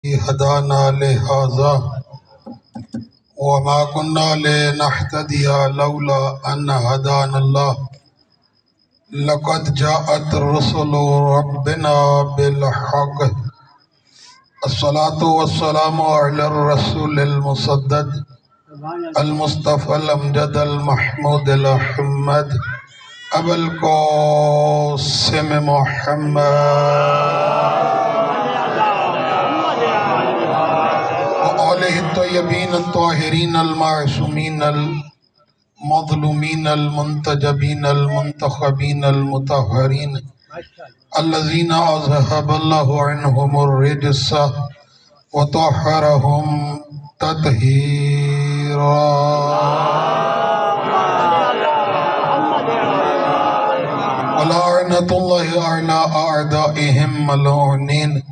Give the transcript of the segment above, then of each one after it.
هدانا لهذا وما كنا لنهتدي لولا أن هدانا الله لقد جاءت رسل ربنا بالحق الصلاة والسلام على الرسول المصدد المصطفى الأمجد المحمود الأحمد أبا القاسم محمد وآله الطيبين الطاهرين المعصومين المظلومين المنتجبين المنتخبين المطهرين الذين أذهب الله عنهم الرجس وطهرهم تطهيرا. ولعنة الله على أعدائهم ملعونين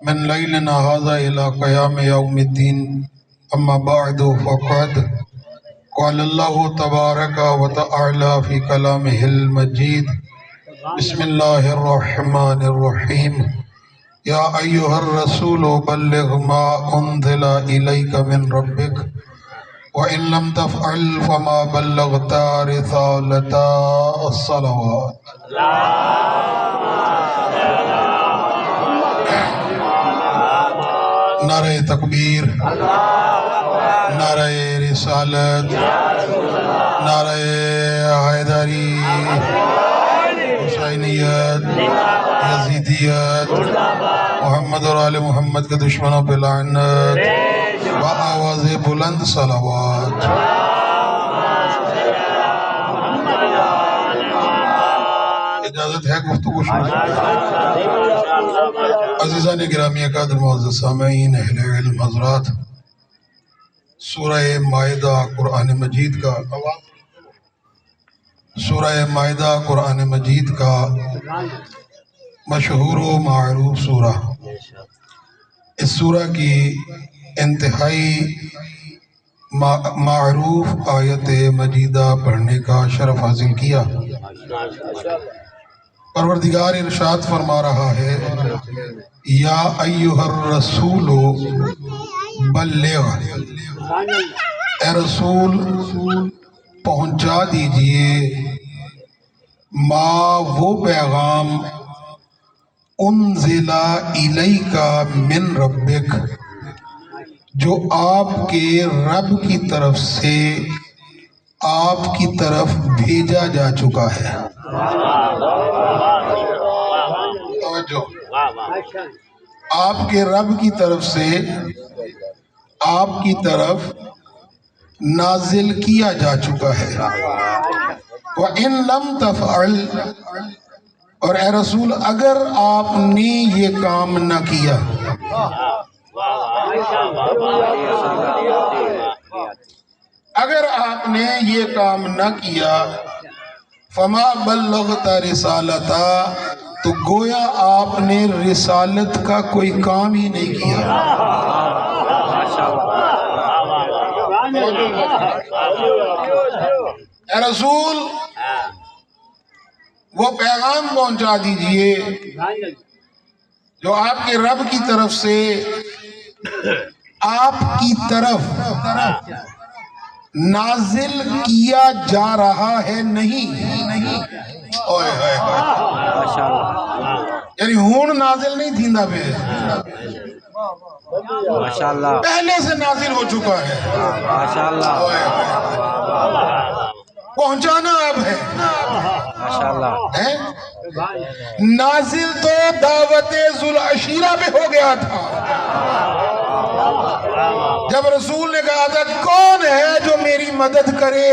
من ليلنا هذا إلى قيام يوم الدين. أما بعد فقد قال الله تبارك وتعالى في كلامه المجيد بسم الله الرحمن الرحيم يا أيها الرسول بلغ ما أنزل إليك من ربك وإن لم تفعل فما بلغت رسالة الصلوات. نعرہ تکبیر، نعرہ رسالت، نعرہ حیدری، حسینیت، یزیدیت، محمد اور آل محمد کے دشمنوں پہ لعنت، بآواز بلند صلوات. اجازت ہے گفتگو شروع؟ عزیزان گرامی اکادر معزز سامعین، اہل علم حضرات، سورہ مائدہ قرآن مجید کا قرآن مجید کا مشہور و معروف سورہ. اس سورہ کی انتہائی معروف آیت مجیدہ پڑھنے کا شرف حاصل کیا. پروردگار ارشاد فرما رہا ہے یا ایھا الرسول بلغ، اے رسول پہنچا دیجئے ما وہ پیغام انزل الیک من ربک جو آپ کے رب کی طرف سے آپ کی طرف بھیجا جا چکا ہے. آپ کے رب کی طرف سے آپ کی طرف نازل کیا جا چکا ہے. وَإِن لَمْ تَفْعَلْ، اور اے رسول اگر آپ نے یہ کام نہ کیا، اگر آپ نے یہ کام نہ کیا، فما بلغت رسالتا، تو گویا آپ نے رسالت کا کوئی کام ہی نہیں کیا. اے رسول وہ پیغام پہنچا دیجئے جو آپ کے رب کی طرف سے آپ کی طرف نازل کیا جا رہا ہے. نہیں یعنی ہون نازل نہیں تھیندا پہ، پہلے سے نازل ہو چکا ہے. پہنچانا اب ہے. نازل تو دعوت ذوالعشیرہ پہ ہو گیا تھا جب رسول نے کہا تھا کون ہے جو میری مدد کرے،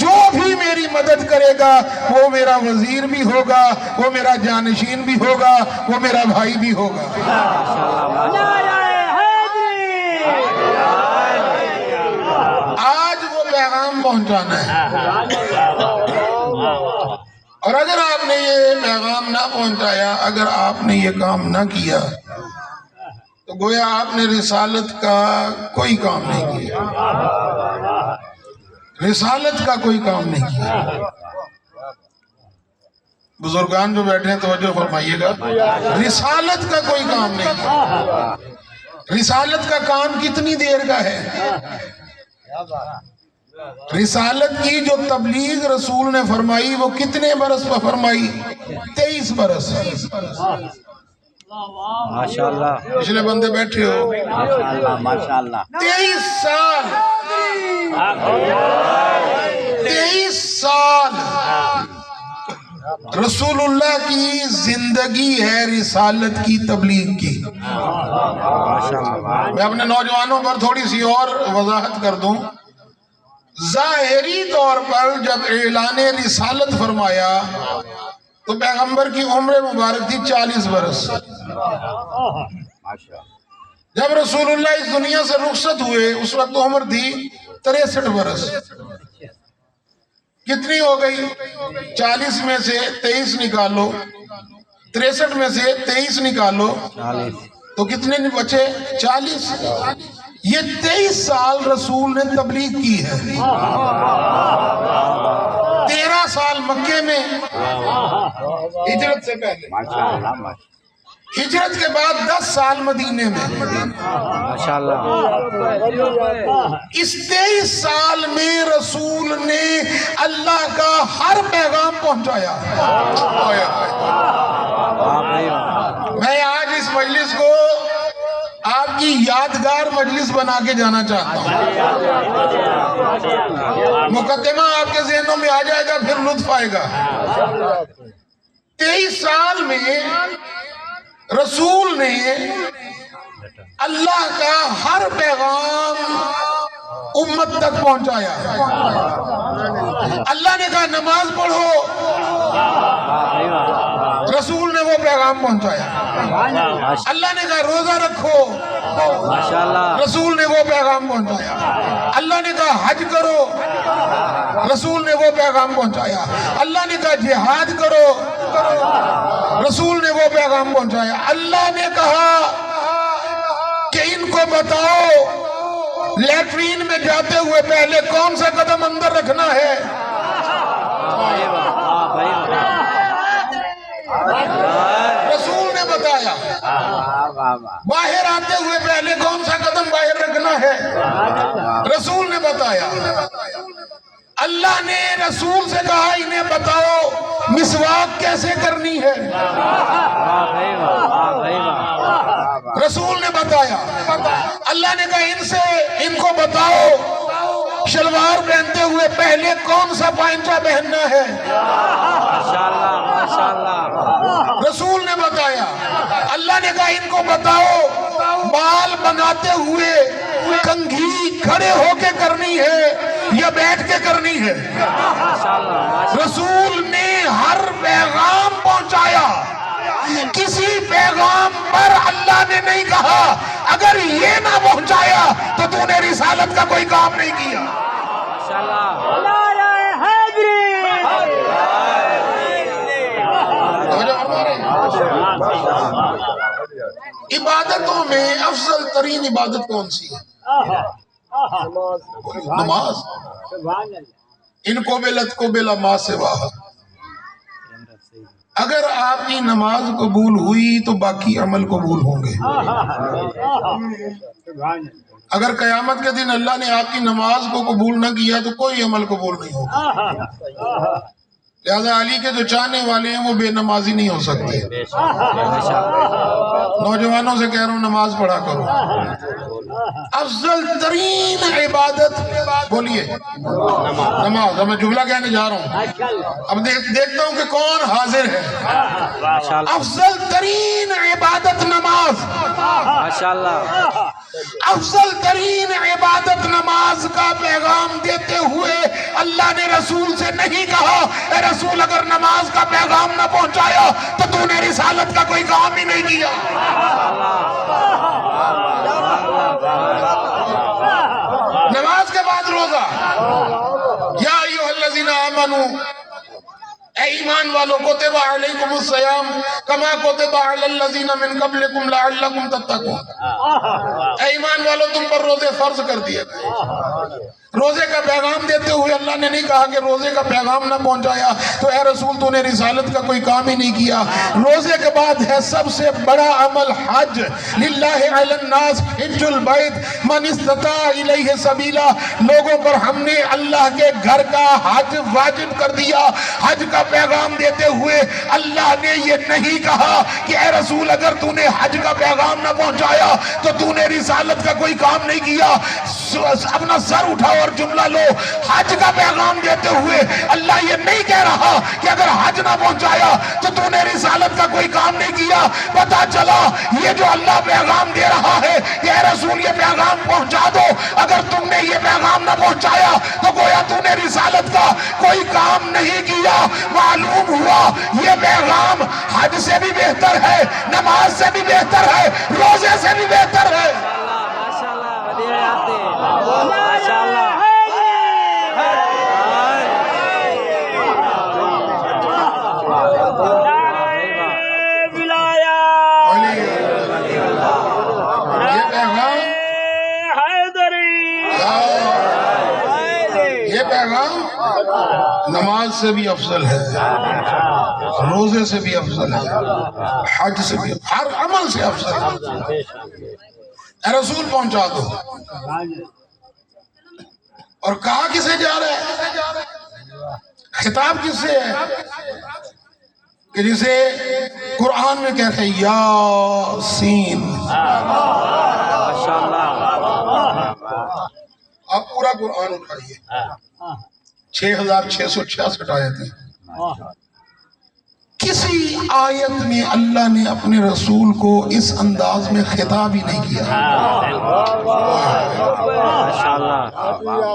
جو بھی میری مدد کرے گا وہ میرا وزیر بھی ہوگا، وہ میرا جانشین بھی ہوگا، وہ میرا بھائی بھی ہوگا. آج وہ پیغام پہنچانا ہے. اور اگر آپ نے یہ پیغام نہ پہنچایا، اگر آپ نے یہ کام نہ کیا، تو گویا آپ نے رسالت کا کوئی کام نہیں کیا. رسالت کا کوئی کام نہیں کیا. بزرگان جو بیٹھے ہیں توجہ فرمائیے گا، رسالت کا کوئی کام نہیں کیا. رسالت کا کام کتنی دیر کا ہے؟ رسالت کی جو تبلیغ رسول نے فرمائی وہ کتنے برس پر فرمائی؟ 23 برس۔ ماشاءاللہ، پچھلے بندے بیٹھے ہو، ماشاءاللہ 23 سال، 23 سال رسول اللہ کی زندگی ہے رسالت کی تبلیغ کی۔ میں اپنے نوجوانوں پر تھوڑی سی اور وضاحت کر دوں۔ ظاہری طور پر جب اعلان رسالت فرمایا تو پیغمبر کی عمر مبارک تھی 40 برس۔ جب رسول اللہ اس دنیا سے رخصت ہوئے اس وقت عمر تھی 63 برس۔ کتنی ہو گئی؟ 40 میں سے 23 نکالو، 63 میں سے 23 نکالو تو کتنے بچے؟ 40۔ یہ 23 سال رسول نے تبلیغ کی ہے۔ 13 سال مکے میں ہجرت سے پہلے، ہجرت کے بعد 10 سال مدینے میں۔ ماشاءاللہ، اس 23 سال میں رسول نے اللہ کا ہر پیغام پہنچایا۔ میں آج اس مجلس کو آپ کی یادگار مجلس بنا کے جانا چاہتا ہوں۔ مقدمہ آپ کے ذہنوں میں آ جائے گا، پھر لطف آئے گا۔ 23 سال میں رسول نے اللہ کا ہر پیغام امت تک پہنچایا۔ اللہ نے کہا نماز پڑھو، رسول نے وہ پیغام پہنچایا۔ اللہ نے کہا روزہ رکھو، رسول نے وہ پیغام پہنچایا۔ اللہ نے کہا حج کرو، رسول نے وہ پیغام پہنچایا۔ اللہ نے کہا جہاد کرو، رسول نے وہ پیغام پہنچایا۔ اللہ نے کہا کہ ان کو بتاؤ لیٹرین میں جاتے ہوئے پہلے کون سا قدم اندر رکھنا ہے۔ رسول نے بتایا۔ باہر آتے ہوئے پہلے کون سا قدم باہر رکھنا ہے، رسول نے بتایا۔ اللہ نے رسول سے کہا انہیں بتاؤ مسواک کیسے کرنی ہے، رسول نے بتایا۔ اللہ نے کہا ان کو بتاؤ شلوار پہنتے ہوئے پہلے کون سا پائنچہ پہننا ہے، رسول نے بتایا۔ اللہ نے کہا ان کو بتاؤ بال بناتے ہوئے کنگھی کھڑے ہو کے کرنی ہے یا بیٹھ کے کرنی ہے، رسول نے ہر پیغام پہنچایا۔ کسی پیغام پر اللہ نے نہیں کہا اگر یہ نہ پہنچایا تو تو نے رسالت کا کوئی کام نہیں کیا۔ عبادتوں میں افضل ترین عبادت کون سی ہے؟ نماز۔ ان کو بلت کو بلا ما سوا۔ اگر آپ کی نماز قبول ہوئی تو باقی عمل قبول ہوں گے۔ اگر قیامت کے دن اللہ نے آپ کی نماز کو قبول نہ کیا تو کوئی عمل قبول نہیں ہوگا۔ لہذا علی کے جو چاہنے والے ہیں وہ بے نمازی نہیں ہو سکتے۔ نوجوانوں سے کہہ رہا ہوں نماز پڑھا کرو۔ افضل ترین عبادت بولیے نماز۔ میں جملہ کہنے جا رہا ہوں، اب دیکھتا ہوں کہ کون حاضر ہے۔ افضل ترین عبادت نماز، افضل ترین عبادت نماز کا پیغام دیتے ہوئے اللہ نے رسول سے نہیں کہا اے رسول اگر نماز کا پیغام نہ پہنچایا تو نے رسالت کا کوئی کام ہی نہیں کیا۔ نماز کے بعد روزہ۔ یا ایھا الذین آمنوا، اے ایمان والو کتب علیکم الصیام کما کتب علی الذین من قبلکم لعلکم تتقون، اے ایمان والو تم پر روزے فرض کر دیے گئے۔ روزے کا پیغام دیتے ہوئے اللہ نے نہیں کہا کہ روزے کا پیغام نہ پہنچایا تو اے رسول تو نے رسالت کا کوئی کام ہی نہیں کیا۔ روزے کے بعد ہے سب سے بڑا عمل حج، للہ علی الناس حج البیت من استطاع الیہ سبیلا، لوگوں پر ہم نے اللہ کے گھر کا حج واجب کر دیا۔ حج کا پیغام دیتے ہوئے اللہ نے یہ نہیں کہا کہ اے رسول اگر تو نے حج کا پیغام نہ پہنچایا تو تو نے رسالت کا کوئی کام نہیں کیا۔ اپنا سر اٹھاؤ اور جملہ لو، حج کا پیغام دیتے ہوئے اللہ یہ نہیں کہہ رہا کہ اگر حج نہ پہنچایا تو تو نے رسالت کا کوئی کام نہیں کیا۔ پتا چلا یہ جو اللہ پیغام دے رہا ہے کہ اے رسول یہ پیغام پہنچا دو، اگر تم نے یہ پیغام نہ پہنچایا تو گویا تو نے رسالت کا کوئی کام نہیں کیا۔ معلوم ہوا یہ پیغام حج سے بھی بہتر ہے، نماز سے بھی بہتر ہے، روزے سے بھی بہتر ہے۔ یہ پیغام نماز سے بھی افضل ہے، روزے سے بھی افضل ہے، حج سے بھی، ہر عمل سے افضل ہے۔ اے رسول پہنچا دو، اور کہا کسے جا رہا ہے؟ خطاب کس سے ہے؟ کہ جسے قرآن میں کہتے ہیں یاسین۔ آپ پورا قرآن اٹھائیے، 6666 آیتیں، کسی آیت میں اللہ نے اپنے رسول کو اس انداز میں خطاب ہی نہیں کیا۔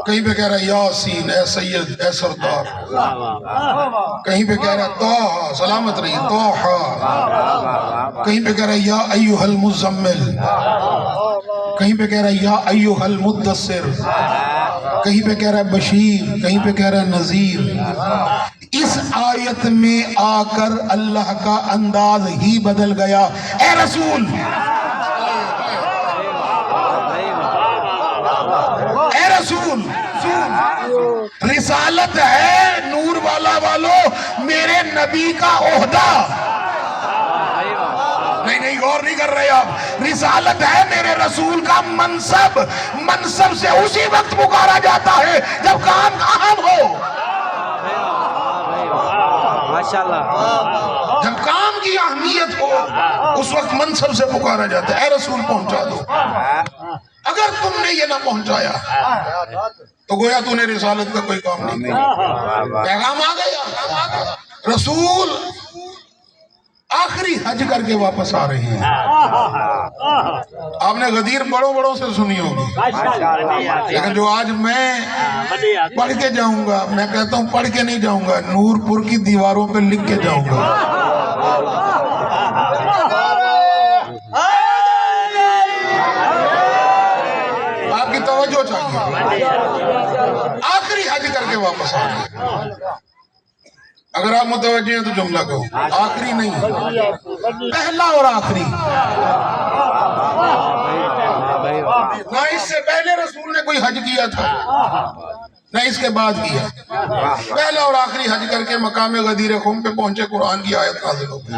کہیں پہ کہہ رہا ہے یاسین اے سید اے سردار، کہیں پہ کہہ رہا ہے طٰہٰ سلامت رہی طٰہٰ، کہیں پہ کہہ رہا ہے یا ایھا المزمل، کہیں پہ کہہ رہا ہے یا ایھا المدثر، کہیں پہ کہہ رہا ہے بشیر، کہیں پہ کہہ رہا ہے نذیر۔ اس آیت میں آ کر اللہ کا انداز ہی بدل گیا۔ اے رسول، اے رسول، رسالت ہے نور والا والو میرے نبی کا عہدہ، نہیں غور نہیں کر رہے آپ، رسالت ہے میرے رسول کا منصب، منصب سے اسی وقت پکارا جاتا ہے جب کام اہم ہو، جب کام کی اہمیت ہو اس وقت منصب سے پکارا جاتا ہے۔ اے رسول پہنچا دو، اگر تم نے یہ نہ پہنچایا تو گویا تو نے رسالت کا کوئی کام نہیں کیا۔ پیغام آ گیا، رسول آخری حج کر کے واپس آ رہے ہیں۔ آپ نے غدیر بڑوں سے سنی ہوگی، لیکن جو آج میں پڑھ کے جاؤں گا، میں کہتا ہوں پڑھ کے نہیں جاؤں گا، نور پور کی دیواروں پہ لکھ کے جاؤں گا۔ آپ کی توجہ چاہیے، آخری حج کر کے واپس آ رہے ہیں۔ اگر آپ متوجہ ہیں تو جملہ کہو، آخری نہیں، پہلا اور آخری۔ نہ اس سے پہلے رسول نے کوئی حج کیا تھا، نہ اس کے بعد کیا، پہلا اور آخری حج کر کے مقام غدیر خم پہ پہنچے، قرآن کی آیت نازل ہو گئی۔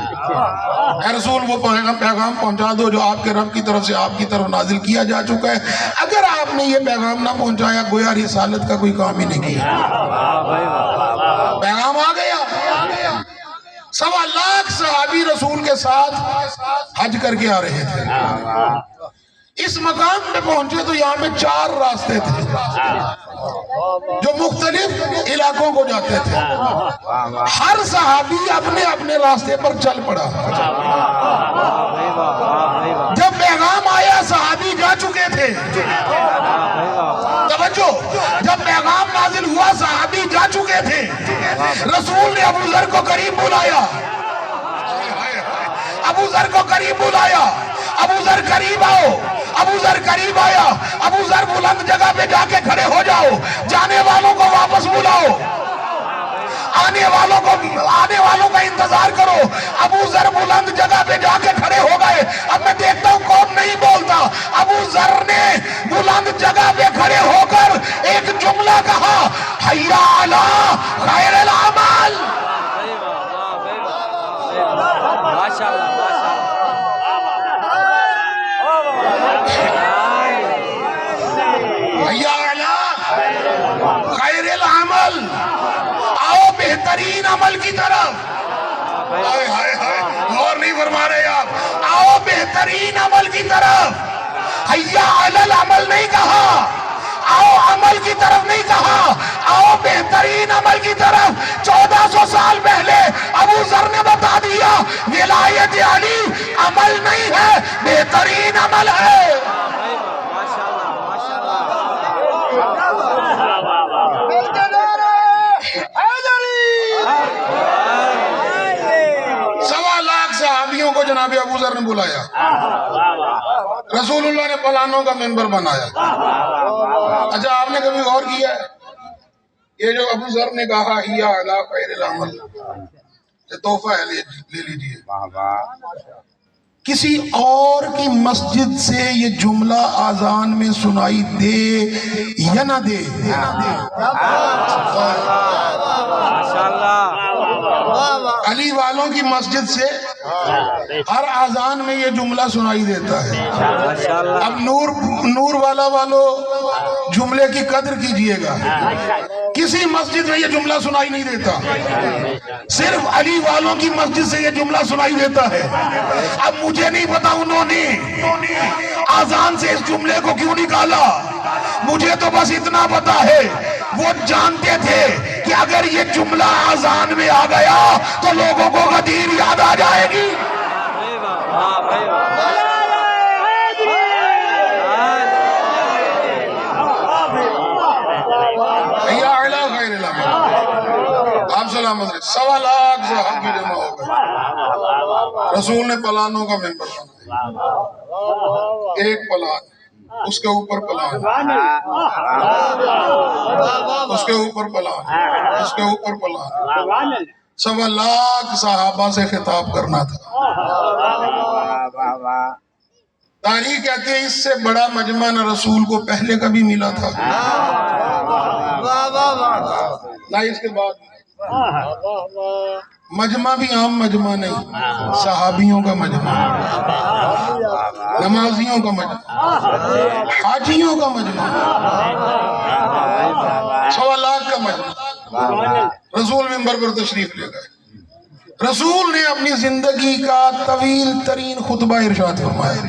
اے رسول وہ پیغام پہنچا دو جو آپ کے رب کی طرف سے آپ کی طرف نازل کیا جا چکا ہے۔ اگر آپ نے یہ پیغام نہ پہنچایا گویا رسالت کا کوئی کام ہی نہیں کیا۔ پیغام آ گیا، 1.25 لاکھ صحابی رسول کے ساتھ حج کر کے آ رہے تھے۔ اس مقام پہ پہنچے تو یہاں پہ 4 راستے تھے جو مختلف علاقوں کو جاتے تھے، ہر صحابی اپنے اپنے راستے پر چل پڑا۔ جب پیغام آیا صحابی جا چکے تھے، توجہ، جب پیغام نازل ہوا صحابی جا چکے تھے، رسول نے ابو ذر کو قریب بلایا، ابو ذر کو قریب بلایا، ابو ذر قریب آؤ، ابو ذر قریب آیا، ابو ذر بلند جگہ پہ جا کے کھڑے ہو جاؤ، جانے والوں کو واپس بلاؤ، آنے والوں کا انتظار کرو. ابو ذر بلند جگہ پہ جا کے کھڑے ہو گئے. اب میں دیکھتا ہوں کون نہیں بولتا. ابو ذر نے بلند جگہ پہ کھڑے ہو کر ایک جملہ کہا, حیا علی خیر العمل. ماشاء اللہ حیا علی خیر العمل, آؤ بہترین عمل کی طرف. ہائے ہائے ہائے, غور نہیں فرما رہے آپ. آؤ بہترین عمل کی طرف. حیا علی العمل نہیں کہا, آؤ عمل کی طرف نہیں کہا, آؤ بہترین عمل کی طرف. 1400 سال پہلے ابو ذر نے بتا دیا ولایت علی عمل نہیں ہے, بہترین عمل ہے. صحابیوں کو جناب ابو ذر نے بلایا, رسول اللہ نے پلانوں کا منبر بنایا. اچھا آپ نے کبھی غور کیا ہے یہ جو ابو ذر نے کہا حیا علی خیر العمل, یہ تحفہ ہے, لے لیجیے. کسی اور کی مسجد سے یہ جملہ آذان میں سنائی دے یا نہ دے, علی والوں کی مسجد سے ہر آذان میں یہ جملہ سنائی دیتا ہے. اب نور والا والوں جملے کی قدر کیجئے گا. کسی مسجد میں یہ جملہ سنائی نہیں دیتا, صرف علی والوں کی مسجد سے یہ جملہ سنائی دیتا ہے. اب مجھے نہیں پتا انہوں نے آذان سے اس جملے کو کیوں نکالا, مجھے تو بس اتنا پتا ہے وہ جانتے تھے کہ اگر یہ جملہ آذان میں آ گیا تو لوگوں کو غدیر یاد آ جائے گی. آپ سلامت رہے. 1.25 لاکھ صحابی جمع ہو گئے. رسول نے پلانوں کا منبر بنایا, ایک پلان, اس کے اوپر پلان, اس کے اوپر پلان, اس کے اوپر پلان. 1.25 لاکھ صحابہ سے خطاب کرنا تھا. تاریخ کہتے ہیں اس سے بڑا مجمع نہ رسول کو پہلے کبھی ملا تھا نہ اس کے بعد. مجمع بھی عام مجمع نہیں, صحابیوں کا مجمع, نمازیوں کا مجمع, حاجیوں کا مجمع, 1.25 لاکھ کا مجمع. رسول منبر پر تشریف لے گئے. رسول نے اپنی زندگی کا طویل ترین خطبہ ارشاد فرمایا.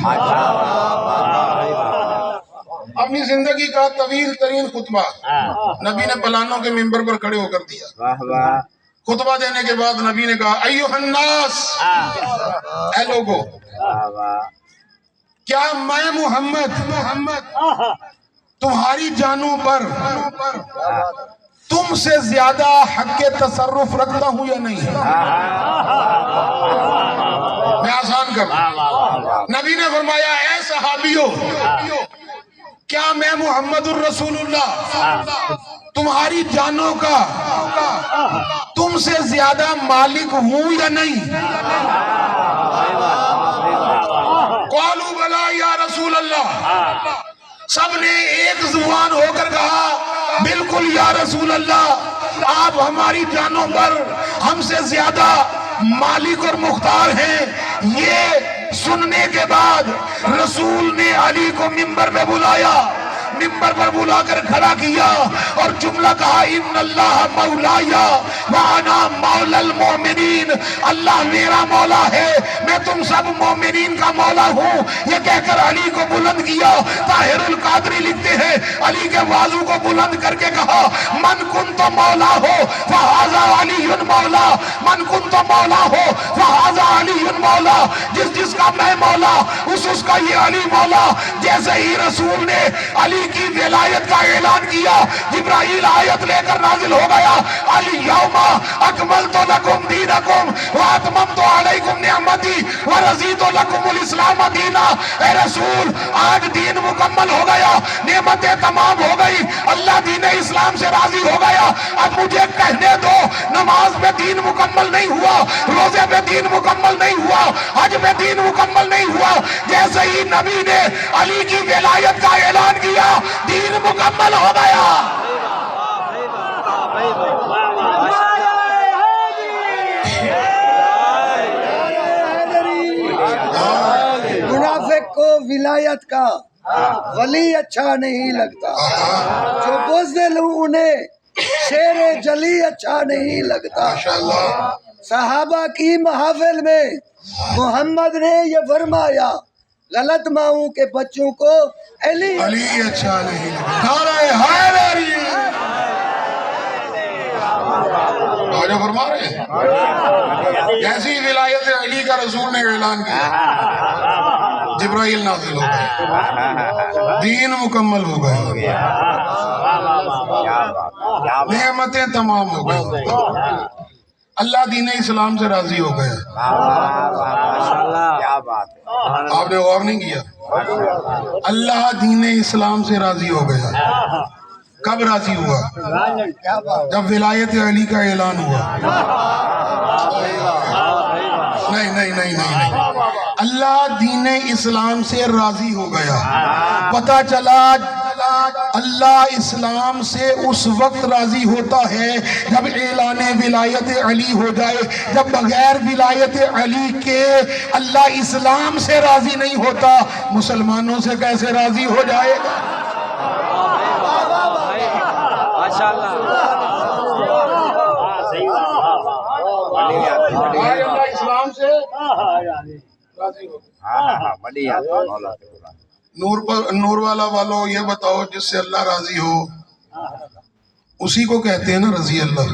اپنی زندگی کا طویل ترین خطبہ نبی نے پلانوں کے منبر پر کھڑے ہو کر دیا. خطبہ دینے کے بعد نبی نے کہا ایھا الناس, اے لوگو, کیا میں محمد تمہاری جانوں پر تم سے زیادہ حق تصرف رکھتا ہوں یا نہیں؟ میں آسان کروں. نبی نے فرمایا اے صحابیو, کیا میں محمد الرسول اللہ تمہاری جانوں کا تم سے زیادہ مالک ہوں یا نہیں؟ قالوا بلا یا رسول اللہ. سب نے ایک زبان ہو کر کہا بالکل یا رسول اللہ, آپ ہماری جانوں پر ہم سے زیادہ مالک اور مختار ہیں. یہ سننے کے بعد رسول نے علی کو منبر پہ بلایا, منبر پر بلا کر کھڑا کیا اور جملہ کہا ان اللہ مولایا وانا مولا المومنین, اللہ میرا مولا ہے, میں تم سب مومنین کا مولا ہوں. یہ کہہ کر علی کو بلند کیا. طاہر القادری لکھتے ہیں علی کے بازو کو بلند کر کے کہا من کنت مولا ہو فہذا علی مولا, من کنت مولا ہو فہذا علی مولا, جس کا میں مولا اس کا یہ علی مولا. جیسے ہی رسول نے علی کی ولایت کا اعلان کیا, جبرائیل آیت لے کر نازل ہو گیا الیوم اکملت لکم دینکم واتممت علیکم نعمتی ورضیت لکم الاسلام دینا. اے رسول, آج دین مکمل مکمل ہو گیا، نعمتیں تمام ہو گئی، اللہ دین اسلام سے راضی ہو گیا۔ اب مجھے کہنے دو، نماز میں دین مکمل نہیں ہوا، روزے میں دین مکمل نہیں ہوا، حج میں دین مکمل نہیں ہوا، جیسے ہی نبی نے علی کی ولایت کا اعلان کیا دین مکمل ہو گیا۔ منافق کو ولایت کا ولی اچھا نہیں لگتا، جو بزدل انہیں شیر جلی اچھا نہیں لگتا۔ ماشاءاللہ۔ صحابہ کی محافل میں محمد نے یہ فرمایا، غلط ماؤں کے بچوں کو علی علی اچھا نہیں لگا۔ نعرہ حیدری آجا فرما رہے ہیں، جیسی ولایت علی کا رسول نے اعلان کیا جبرائیل نازل ہو گئے، دین مکمل ہو گئے، نعمتیں تمام ہو گئی، اللہ دین اسلام سے راضی ہو گیا۔ آپ نے غور نہیں کیا؟ اللہ دین اسلام سے راضی ہو گیا۔ کب راضی ہوا؟ جب ولایت علی کا اعلان ہوا۔ نہیں نہیں نہیں نہیں، اللہ دین اسلام سے راضی ہو گیا۔ پتہ چلا اللہ اسلام سے اس وقت راضی ہوتا ہے جب اعلان ولایت علی ہو جائے، جب بغیر ولایت علی کے اللہ اسلام سے راضی نہیں ہوتا، مسلمانوں سے کیسے راضی ہو جائے گا؟ اللہ اسلام سے راضی ہو گیا۔ نور والا والو یہ بتاؤ، جس سے اللہ راضی ہو اسی کو کہتے ہیں نا رضی اللہ۔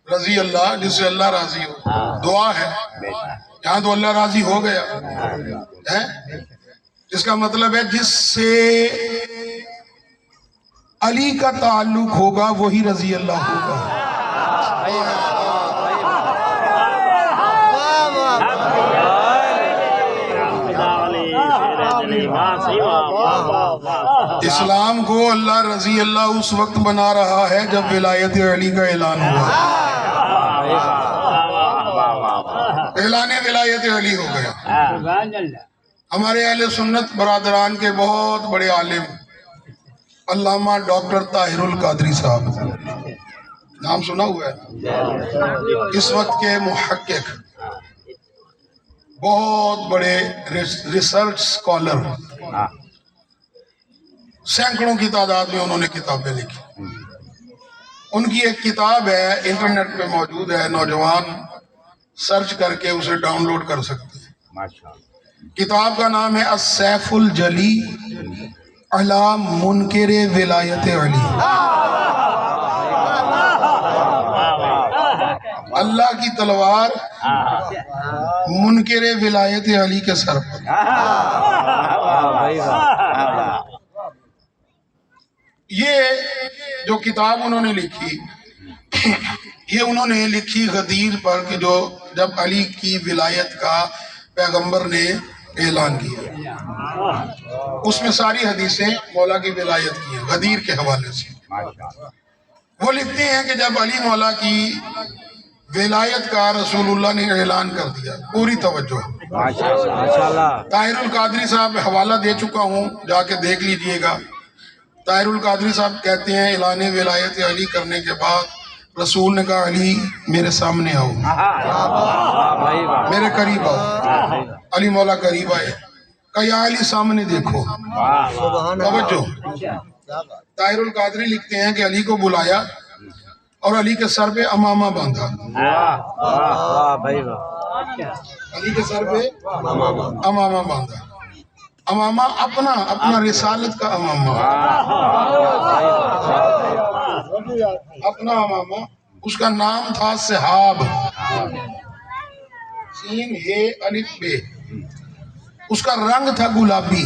رضی اللہ، جس سے اللہ راضی ہو، دعا ہے، یہاں تو اللہ راضی ہو گیا ہے، جس کا مطلب ہے جس سے علی کا تعلق ہوگا وہی رضی اللہ ہوگا۔ اسلام کو اللہ رضی اللہ اس وقت بنا رہا ہے جب ولایت علی کا اعلان ہوا، اعلان ولایت علی ہو گیا۔ ہمارے اہل سنت برادران کے بہت بڑے عالم علامہ ڈاکٹر طاہر القادری صاحب، نام سنا ہوا ہے، اس وقت کے محقق، بہت بڑے ریسرچ سکالر، سینکڑوں کی تعداد میں انہوں نے کتابیں لکھی۔ ان کی ایک کتاب ہے، انٹرنیٹ پہ موجود ہے، نوجوان سرچ کر کے اسے ڈاؤن لوڈ کر سکتے ہیں۔ کتاب کا نام ہے السیف الجلی علی منکر ولایت علی۔ اللہ کی تلوار منکر ولایت علی کے سر پر۔ یہ جو کتاب انہوں نے لکھی، یہ انہوں نے لکھی غدیر پر کہ جو جب علی کی ولایت کا پیغمبر نے اعلان کیا، اس میں ساری حدیثیں مولا کی ولایت کی ہیں غدیر کے حوالے سے۔ وہ لکھتے ہیں کہ جب علی مولا کی ولایت کا رسول اللہ نے اعلان کر دیا، پوری توجہ، طاہر القادری صاحب حوالہ دے چکا ہوں، جا کے دیکھ لیجئے گا۔ طاہر القادری صاحب کہتے ہیں اعلان ولایت علی کرنے کے بعد رسول نے کہا علی میرے سامنے آؤ، میرے قریب آؤ۔ علی مولا قریب آئے، کہا یا علی سامنے دیکھو، توجہ۔ طاہر القادری لکھتے ہیں کہ علی کو بلایا اور علی کے سر پہ امامہ باندھا، علی کے سر پہ امامہ باندھا، امامہ اپنا رسالت کا امامہ، اپنا امامہ، اس کا نام تھا صحاب، سین ہے الف بے، اس کا رنگ تھا گلابی،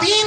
3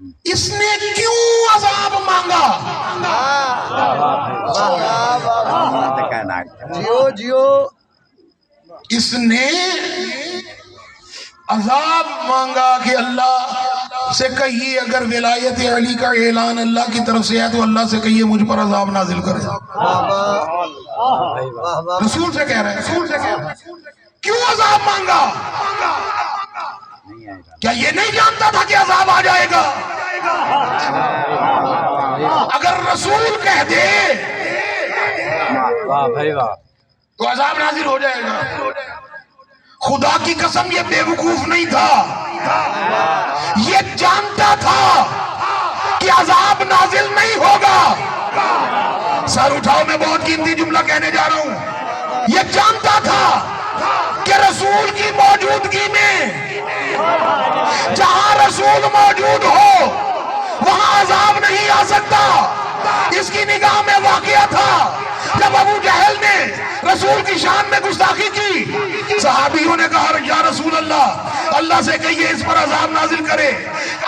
اس نے کیوں عذاب مانگا؟ جیو جیو اس نے عذاب مانگا کہ اللہ سے کہیے اگر ولایت علی کا اعلان اللہ کی طرف سے ہے تو اللہ سے کہیے مجھ پر عذاب نازل کرے. رسول سے کہہ رہے ہیں، رسول سے کہہ رہے ہیں. کیوں عذاب مانگا؟ کیا یہ نہیں جانتا تھا کہ عذاب آ جائے گا؟ اگر رسول کہہ دے واہ بھائی واہ. تو عذاب نازل ہو جائے گا. خدا کی قسم یہ بے وقوف نہیں تھا، یہ جانتا تھا کہ عذاب نازل نہیں ہوگا. سر اٹھاؤ، میں بہت قیمتی جملہ کہنے جا رہا ہوں. یہ جانتا تھا کہ رسول کی موجودگی میں جہاں رسول موجود ہو وہاں عذاب نہیں آ سکتا. اس کی نگاہ میں واقعہ تھا جب ابو جہل نے رسول کی شان میں گستاخی کی، صحابیوں نے کہا یا رسول اللہ، اللہ سے کہیے اس پر عذاب نازل کرے.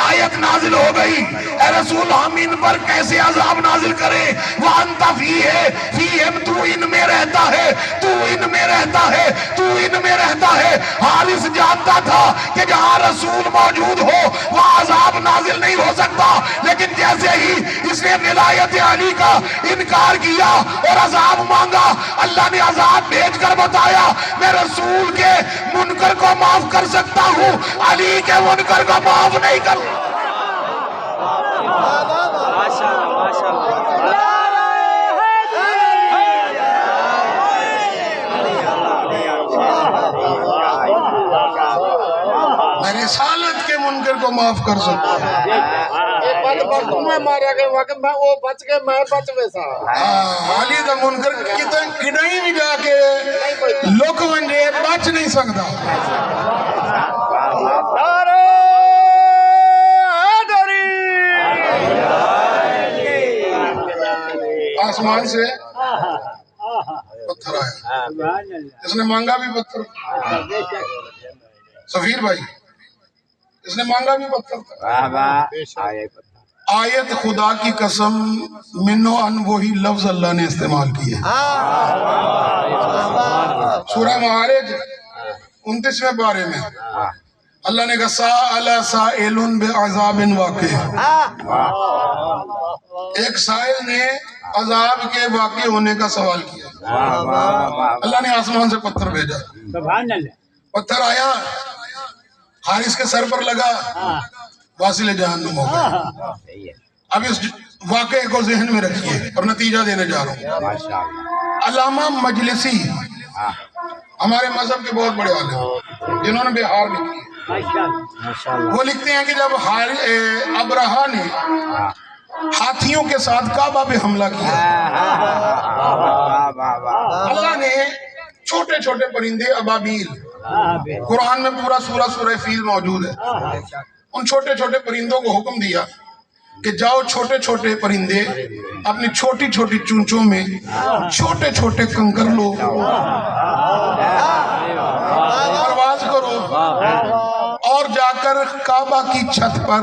آیت نازل ہو گئی، اے رسول ہم ان پر کیسے عذاب نازل کریں؟ وَأَنْتَ فِيهِمْ، تو ان میں رہتا ہے، تو ان میں رہتا ہے، تو ان میں رہتا ہے. حارث جانتا تھا کہ جہاں رسول موجود ہو وہاں عذاب نازل نہیں ہو سکتا، لیکن جیسے ہی اس نے ولایت علی کا انکار کیا اور عذاب مانگا، اللہ نے عذاب بھیج کر بتایا میں رسول کے منکر کو معاف کر سکتا ہوں، علی کے منکر کو معاف نہیں کر. ماشاءاللہ ماشاءاللہ. میں رسالت کے منکر کو معاف کر سکتا ہوں. مارا گیا واقع میں وہ بچ گئے، میں بچ ویسا. علی دا منکر کدھیں بھی جا کے لوک ونجے بچ نہیں سکتا. آسمان سے پتھر آیا، اس نے مانگا بھی پتھر. سفیر بھائی، اس نے مانگا بھی پتھر. آیت خدا کی قسم منو ان وہی لفظ اللہ نے استعمال کیے. سورہ معارج 29ویں پارے میں اللہ نے کہا سأل سائل بعذاب واقع، ایک سائل نے عذاب کے واقع ہونے کا سوال کیا. اللہ نے آسمان سے پتھر بھیجا، پتھر آیا، حارث کے سر پر لگا، واصل جہنم ہو گیا. اب اس واقعے کو ذہن میں رکھیے اور نتیجہ دینے جا رہا ہوں. علامہ مجلسی ہمارے مذہب کے بہت بڑے عالم جنہوں نے بہار لکھی ہے، وہ لکھتے ہیں کہ جب ابرہا نے ہاتھیوں کے ساتھ کعبہ پہ حملہ کیا، اللہ نے چھوٹے چھوٹے پرندے ابابیل، قرآن میں پورا سورہ فیل موجود ہے، ان چھوٹے چھوٹے پرندوں کو حکم دیا کہ جاؤ چھوٹے چھوٹے پرندے اپنی چھوٹی چھوٹی چونچوں میں چھوٹے چھوٹے کنکر لو، پرواز کرو اور جا کر کعبہ کی چھت پر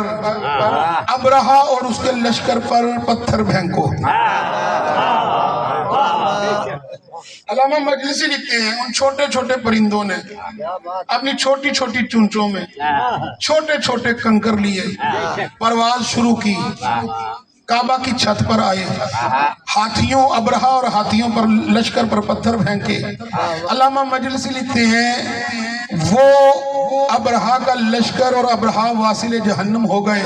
ابرہا اور اس کے لشکر پر پتھر پھینکو. علامہ مجلسی لکھتے ہیں ان چھوٹے چھوٹے پرندوں نے اپنی چھوٹی چھوٹی چونچوں میں چھوٹے چھوٹے کنکر لیے، پرواز شروع کی، کعبہ کی چھت پر آئے، ہاتھیوں ابرہا اور ہاتھیوں پر لشکر پر پتھر پھینکے. علامہ مجلسی لکھتے ہیں وہ ابرہا کا لشکر اور ابرہا واصل جہنم ہو گئے.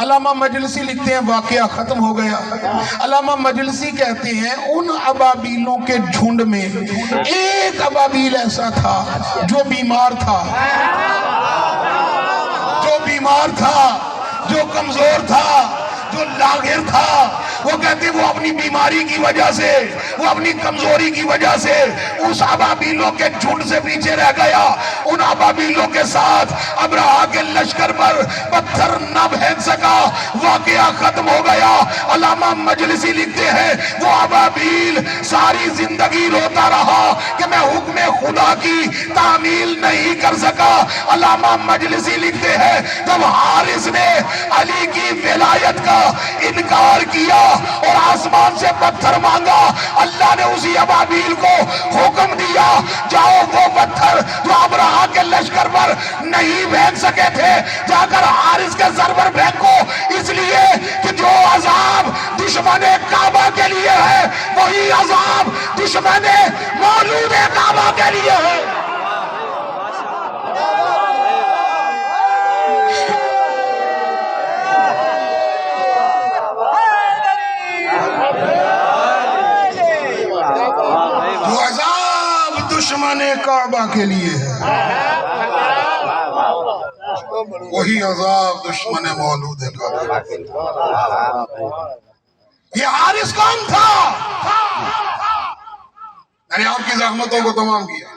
علامہ مجلسی لکھتے ہیں واقعہ ختم ہو گیا. علامہ مجلسی کہتے ہیں ان ابابیلوں کے جھنڈ میں ایک ابابیل ایسا تھا جو بیمار تھا، جو کمزور تھا، جو لاغر تھا، وہ کہتے وہ اپنی بیماری کی وجہ سے، وہ اپنی کمزوری کی وجہ سے اس ابابیلوں کے جھنڈ سے پیچھے رہ گیا، ان ابابیلوں کے ساتھ ابرہا کے لشکر پر پتھر نہ پھینک سکا، واقعہ ختم ہو گیا۔ علامہ مجلسی لکھتے ہیں وہ ابابیل ساری زندگی روتا رہا کہ میں حکم خدا کی تعمیل نہیں کر سکا۔ علامہ مجلسی لکھتے ہیں جب حارث نے علی کی ولایت کا انکار کیا اور آسمان سے پتھر مانگا، اللہ نے اسی ابابیل کو حکم دیا جاؤ وہ پتھر جو ابرہا کے لشکر پر نہیں پھینک سکے تھے جا کر حارث کے سر پر پھینکو، اس لیے کہ جو عذاب دشمن کعبہ کے لیے ہے وہی عذاب دشمن مولود کعبہ کے لیے ہے۔ جو عذاب دشمن کعبہ کے لیے ہے وہی عذاب دشمن مولود کعبہ کے لیے۔ یہ حارث کون تھا؟ میں نے آپ کی زحمتوں کو تمام کیا۔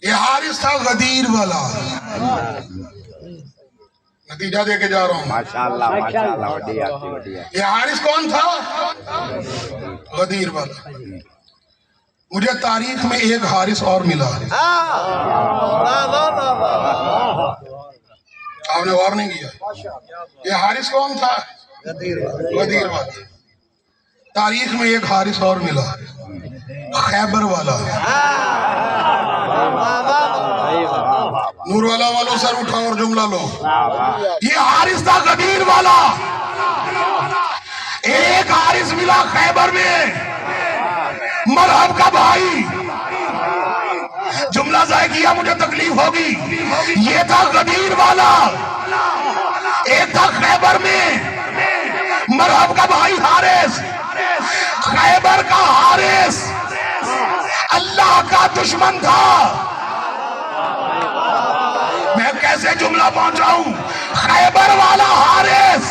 یہ حارث تھا غدیر والا، نتیجہ دے کے جا رہا ہوں۔ یہ حارث کون تھا؟ غدیر والا۔ مجھے تاریخ میں ایک حارث اور ملا، آپ نے غور نہیں کیا۔ یہ حارث کون تھا؟ غدیر والا۔ تاریخ میں ایک حارث اور ملا، خیبر والا۔ نور والا والوں سر اٹھا اور جملہ لو۔ یہ حارث تھا غدیر والا۔ ایک حارث ملا خیبر میں، مرحب کا بھائی۔ جملہ ضائع کیا مجھے تکلیف ہوگی۔ یہ تھا غدیر والا، ایک تھا خیبر میں، مرحب کا بھائی حارث۔ خیبر کا حارث اللہ کا دشمن تھا۔ میں کیسے جملہ پہنچاؤں؟ خیبر والا حارث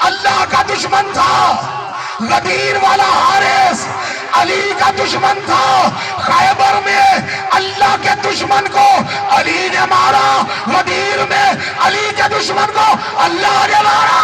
اللہ کا دشمن تھا، غدیر والا حارث علی کا دشمن تھا۔ خیبر میں اللہ کے دشمن کو علی نے مارا، غدیر میں علی کے دشمن کو اللہ نے مارا۔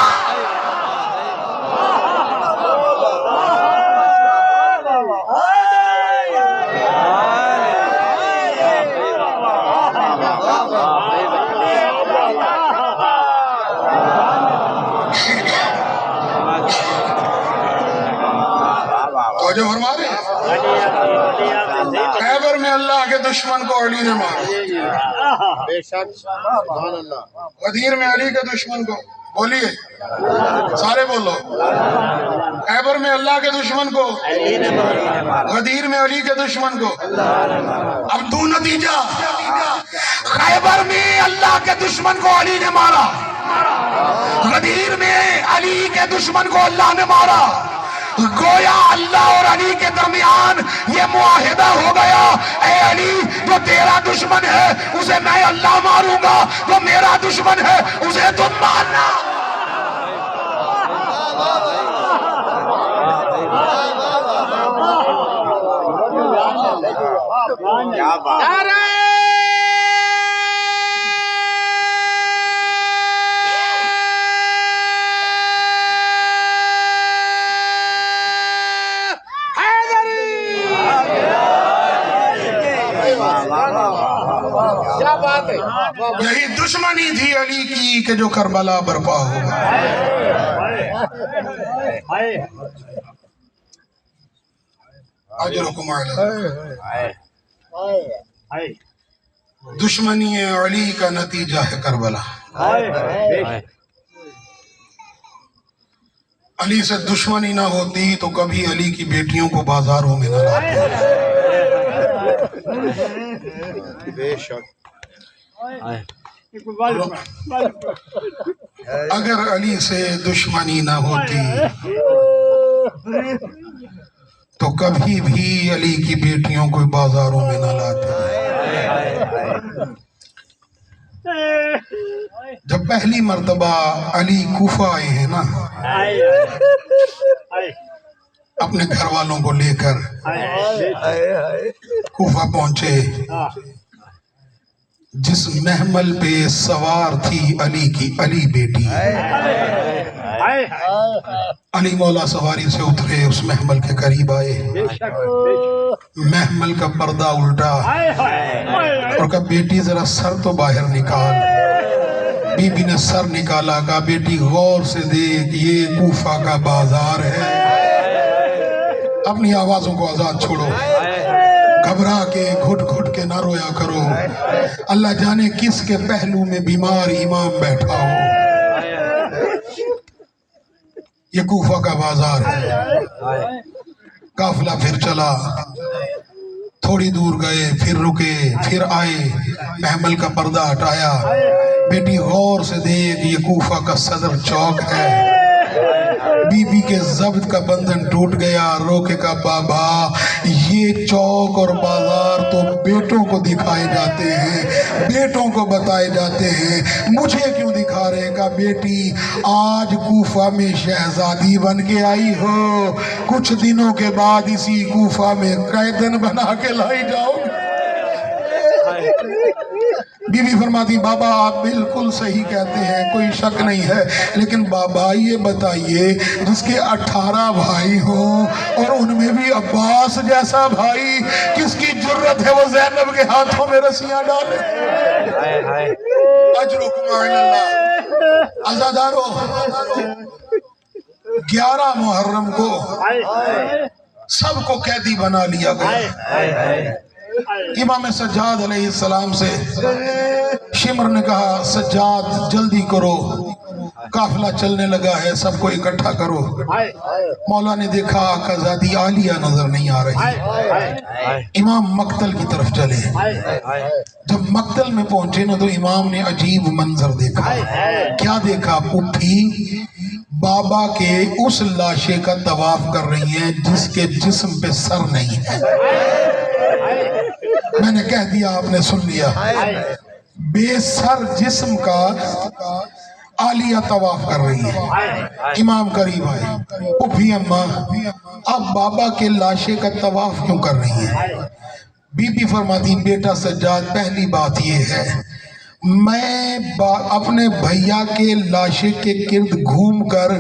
جو فرما رہے ہیں خیبر میں اللہ کے دشمن کو علی نے مارا، بے شک سبحان اللہ۔ غدیر میں علی کے دشمن کو، بولیے سارے بولو، خیبر میں اللہ کے دشمن کو، غدیر میں علی کے دشمن کو۔ اب دو نتیجہ، خیبر میں اللہ کے دشمن کو علی نے مارا، غدیر میں علی کے دشمن کو اللہ نے مارا۔ گویا اللہ اور علی کے درمیان یہ معاہدہ ہو گیا، اے علی جو تیرا دشمن ہے اسے میں اللہ ماروں گا، جو میرا دشمن ہے اسے تم مارنا۔ کیا بات ہے، یہی دشمنی تھی علی کی کہ جو کربلا برپا ہوگا۔ اجرکم علی، دشمنی علی کا نتیجہ ہے کربلا۔ علی سے دشمنی نہ ہوتی تو کبھی علی کی بیٹیوں کو بازاروں میں نہ لاتے۔ بے شک اگر علی سے دشمنی نہ ہوتی تو کبھی بھی علی کی بیٹیوں کو بازاروں میں نہ لاتے۔ جب پہلی مرتبہ علی کوفہ آئے ہیں نا اپنے گھر والوں کو لے کر کوفہ پہنچے، جس محمل پہ سوار تھی علی کی علی بیٹی، علی مولا سواری سے اترے، اس محمل کے قریب آئے، محمل کا پردہ الٹا اور کہا بیٹی ذرا سر تو باہر نکال۔ بی بی نے سر نکالا، کہا بیٹی غور سے دیکھ، یہ کوفہ کا بازار ہے، اپنی آوازوں کو آزاد چھوڑو، گھبرا کے گھٹ گھٹ کے نہ رویا کرو، اللہ جانے کس کے پہلو میں بیمار امام بیٹھا ہو، یہ کوفہ کا بازار ہے۔ قافلہ پھر چلا، تھوڑی دور گئے، پھر رکے، پھر آئے، محمل کا پردہ ہٹایا، بیٹی غور سے دیکھ، یہ کوفہ کا صدر چوک ہے۔ بی بی کے ضبط کا بندھن ٹوٹ گیا، رو کے کہا بابا یہ چوک اور بازار تو بیٹوں کو دکھائے جاتے ہیں، بیٹوں کو بتائے جاتے ہیں، مجھے کیوں دکھا رہے؟ کہا بیٹی آج کوفہ میں شہزادی بن کے آئی ہو، کچھ دنوں کے بعد اسی کوفہ میں قیدن بنا کے لائی جاؤ گے۔ بی بی فرماتی بابا آپ بالکل صحیح کہتے ہیں، کوئی شک نہیں ہے، لیکن بابا یہ بتائیے جس کے 18 بھائی ہوں اور ان میں بھی عباس جیسا بھائی، کس کی جرت ہے وہ زینب کے ہاتھوں میں رسیاں ڈالے؟ اجرکم علی اللہ۔ عزادارو 11 محرم کو سب کو قیدی بنا لیا گیا۔ امام سجاد علیہ السلام سے شمر نے کہا سجاد جلدی کرو، قافلہ چلنے لگا ہے، سب کو اکٹھا کرو۔ مولا نے دیکھا آقا زادی عالیہ نظر نہیں آ رہی، امام مقتل کی طرف چلے۔ جب مقتل میں پہنچے نا تو امام نے عجیب منظر دیکھا۔ کیا دیکھا؟ پٹھی بابا کے اس لاشے کا طواف کر رہی ہیں جس کے جسم پہ سر نہیں ہے۔ میں نے کہہ دیا، آپ نے سن لیا، بے سر جسم کا عالیہ طواف کر رہی ہے۔ امام قریب آئے، پھوپھی اماں آپ بابا کے لاشے کا طواف کیوں کر رہی ہیں؟ بی بی فرماتی بیٹا سجاد پہلی بات یہ ہے میں اپنے بھیا کے لاشے کے گرد گھوم کر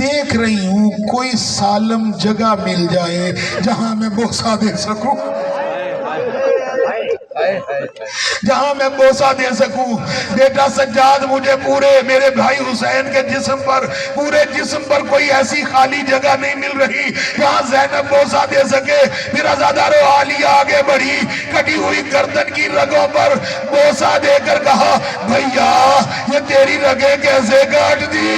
دیکھ رہی ہوں کوئی سالم جگہ مل جائے جہاں میں بوسہ دے سکوں، جہاں میں بوسہ دے سکوں۔ بیٹا سجاد مجھے پورے میرے بھائی حسین کے جسم پر، پورے جسم پر کوئی ایسی خالی جگہ نہیں مل رہی جہاں زینب بوسہ دے سکے۔ پھر عزادارو عالیہ آگے بڑھی، کٹی ہوئی گردن کی رگوں پر بوسہ دے کر کہا بھیا یہ تیری رگیں کیسے کاٹ دی؟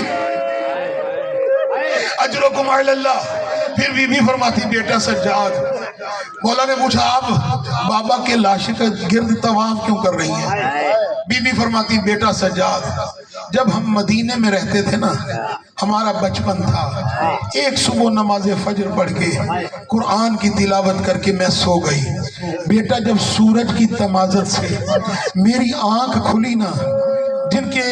اجرکم علی اللہ۔ پھر بی بی فرماتی بیٹا سجاد، مولا نے پوچھا آپ بابا کے لاشے کا گرد طواف کیوں کر رہی ہیں؟ بی بی فرماتی بیٹا سجاد جب ہم مدینے میں رہتے تھے نا، ہمارا بچپن تھا، ایک صبح نماز فجر پڑھ کے قرآن کی تلاوت کر کے میں سو گئی۔ بیٹا جب سورج کی تمازت سے میری آنکھ کھلی نا، جن کے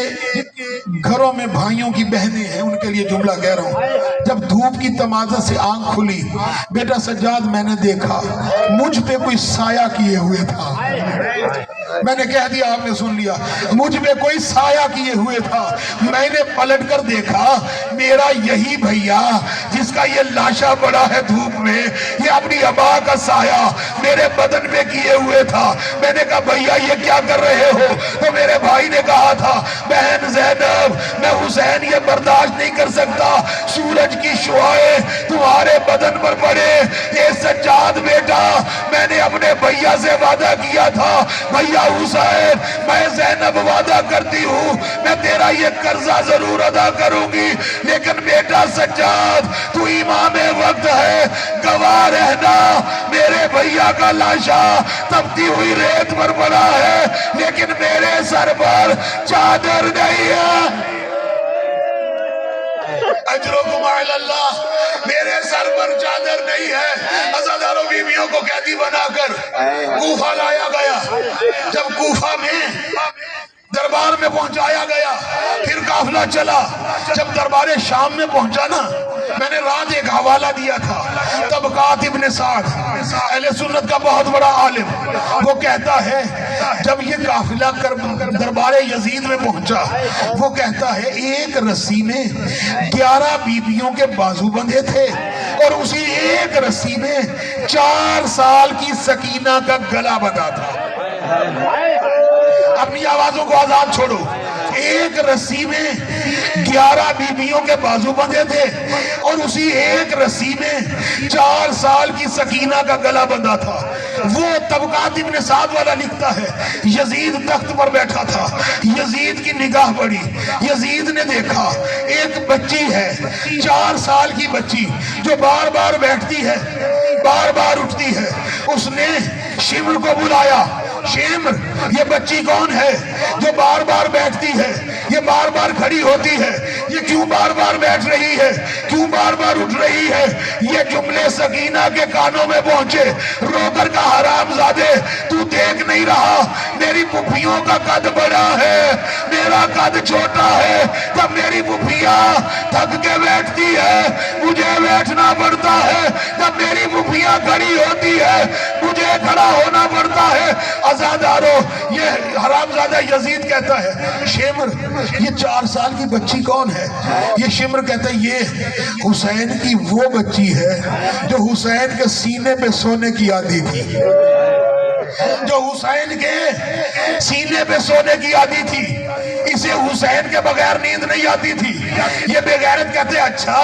گھروں میں بھائیوں کی بہنیں ہیں ان کے لیے جملہ کہہ رہا ہوں، جب دھوپ کی تمازت سے آنکھ کھلی بیٹا سجاد میں نے دیکھا مجھ پہ کوئی سایہ کیے ہوئے تھا۔ میں نے کہہ دیا، آپ نے سن لیا، مجھ پہ کوئی سایہ کیے ہوئے تھا۔ میں نے پلٹ کر دیکھا میرا یہی بھیا جس کا یہ لاشا پڑا ہے دھوپ میں، یہ اپنی ابا کا سایہ میرے بدن پہ کیے ہوئے تھا۔ میں نے کہا بھیا یہ کیا کر رہے ہو؟ تو میرے بھائی نے کہا تھا بہن زینب میں حسین یہ برداشت نہیں کر سکتا سورج کی شعائیں تمہارے بدن پر پڑے۔ اے سجاد بیٹا میں نے اپنے بھیا سے وعدہ کیا تھا بھیا حسین میں زینب وعدہ کرتی ہوں میں تیرا یہ قرضہ ضرور ادا کروں گی، لیکن بیٹا سجاد تو امام وقت ہے، گواہ رہنا میرے بھیا کا لاشا تپتی ہوئی ریت پر پڑا ہے لیکن میرے سر پر چادر نہیں ہے۔ اجرکم علی اللہ، میرے سر پر چادر نہیں ہے۔ عزادارو بیویوں کو قیدی بنا کر کوفہ لایا گیا۔ جب کوفہ میں دربار میں پہنچایا گیا، پھر قافلہ چلا، جب دربار شام میں پہنچا نا، میں نے رات ایک حوالہ دیا تھا، طبقات ابن سعد اہل سنت کا بہت بڑا عالم، وہ کہتا ہے جب یہ قافلہ دربار یزید میں پہنچا، وہ کہتا ہے ایک رسی میں 11 بیبیوں کے بازو بندھے تھے، اور اسی ایک رسی میں 4 سال کی سکینہ کا گلا بندھا تھا۔ اپنی آوازوں کو آزاد چھوڑو۔ ایک رسی میں 11 بیبیوں کے بازو بندھے تھے، اور اسی ایک رسی میں 4 سال کی سکینہ کا گلا بندھا تھا۔ وہ طبقات ابن سعد والا لکھتا ہے یزید تخت پر بیٹھا تھا، یزید کی نگاہ بڑی، یزید نے دیکھا ایک بچی ہے، 4 سال کی بچی جو بار بار بیٹھتی ہے، بار بار اٹھتی ہے۔ اس نے شمر کو بلایا، شمر یہ بچی کون ہے جو بار بار بیٹھتی ہے، یہ بار بار کھڑی ہوتی ہے، یہ کیوں بار بار بیٹھ رہی ہے، کیوں بار بار اٹھ رہی ہے؟ یہ جملے سکینہ کے کانوں میں پہنچے، رو کر کا حرام زادے تو دیکھ نہیں رہا میری پھپھیوں کا قد بڑا ہے، میرا قد چھوٹا ہے، جب میری پھپھیاں تھک کے بیٹھتی ہے مجھے بیٹھنا پڑتا ہے، جب میری پھپھیاں کھڑی ہوتی ہے مجھے کھڑا ہونا پڑتا ہے۔ ازادارو، یہ حرامزادہ یزید کہتا ہے شمر یہ 4 سال کی بچی کون ہے؟ یہ شمر کہتا ہے یہ حسین کی وہ بچی ہے جو حسین کے سینے پہ سونے کی عادی تھی، جو حسین کے سینے پہ سونے کی عادی تھی، اسے حسین کے بغیر نیند نہیں آتی تھی۔ یہ بے غیرت کہتے ہیں اچھا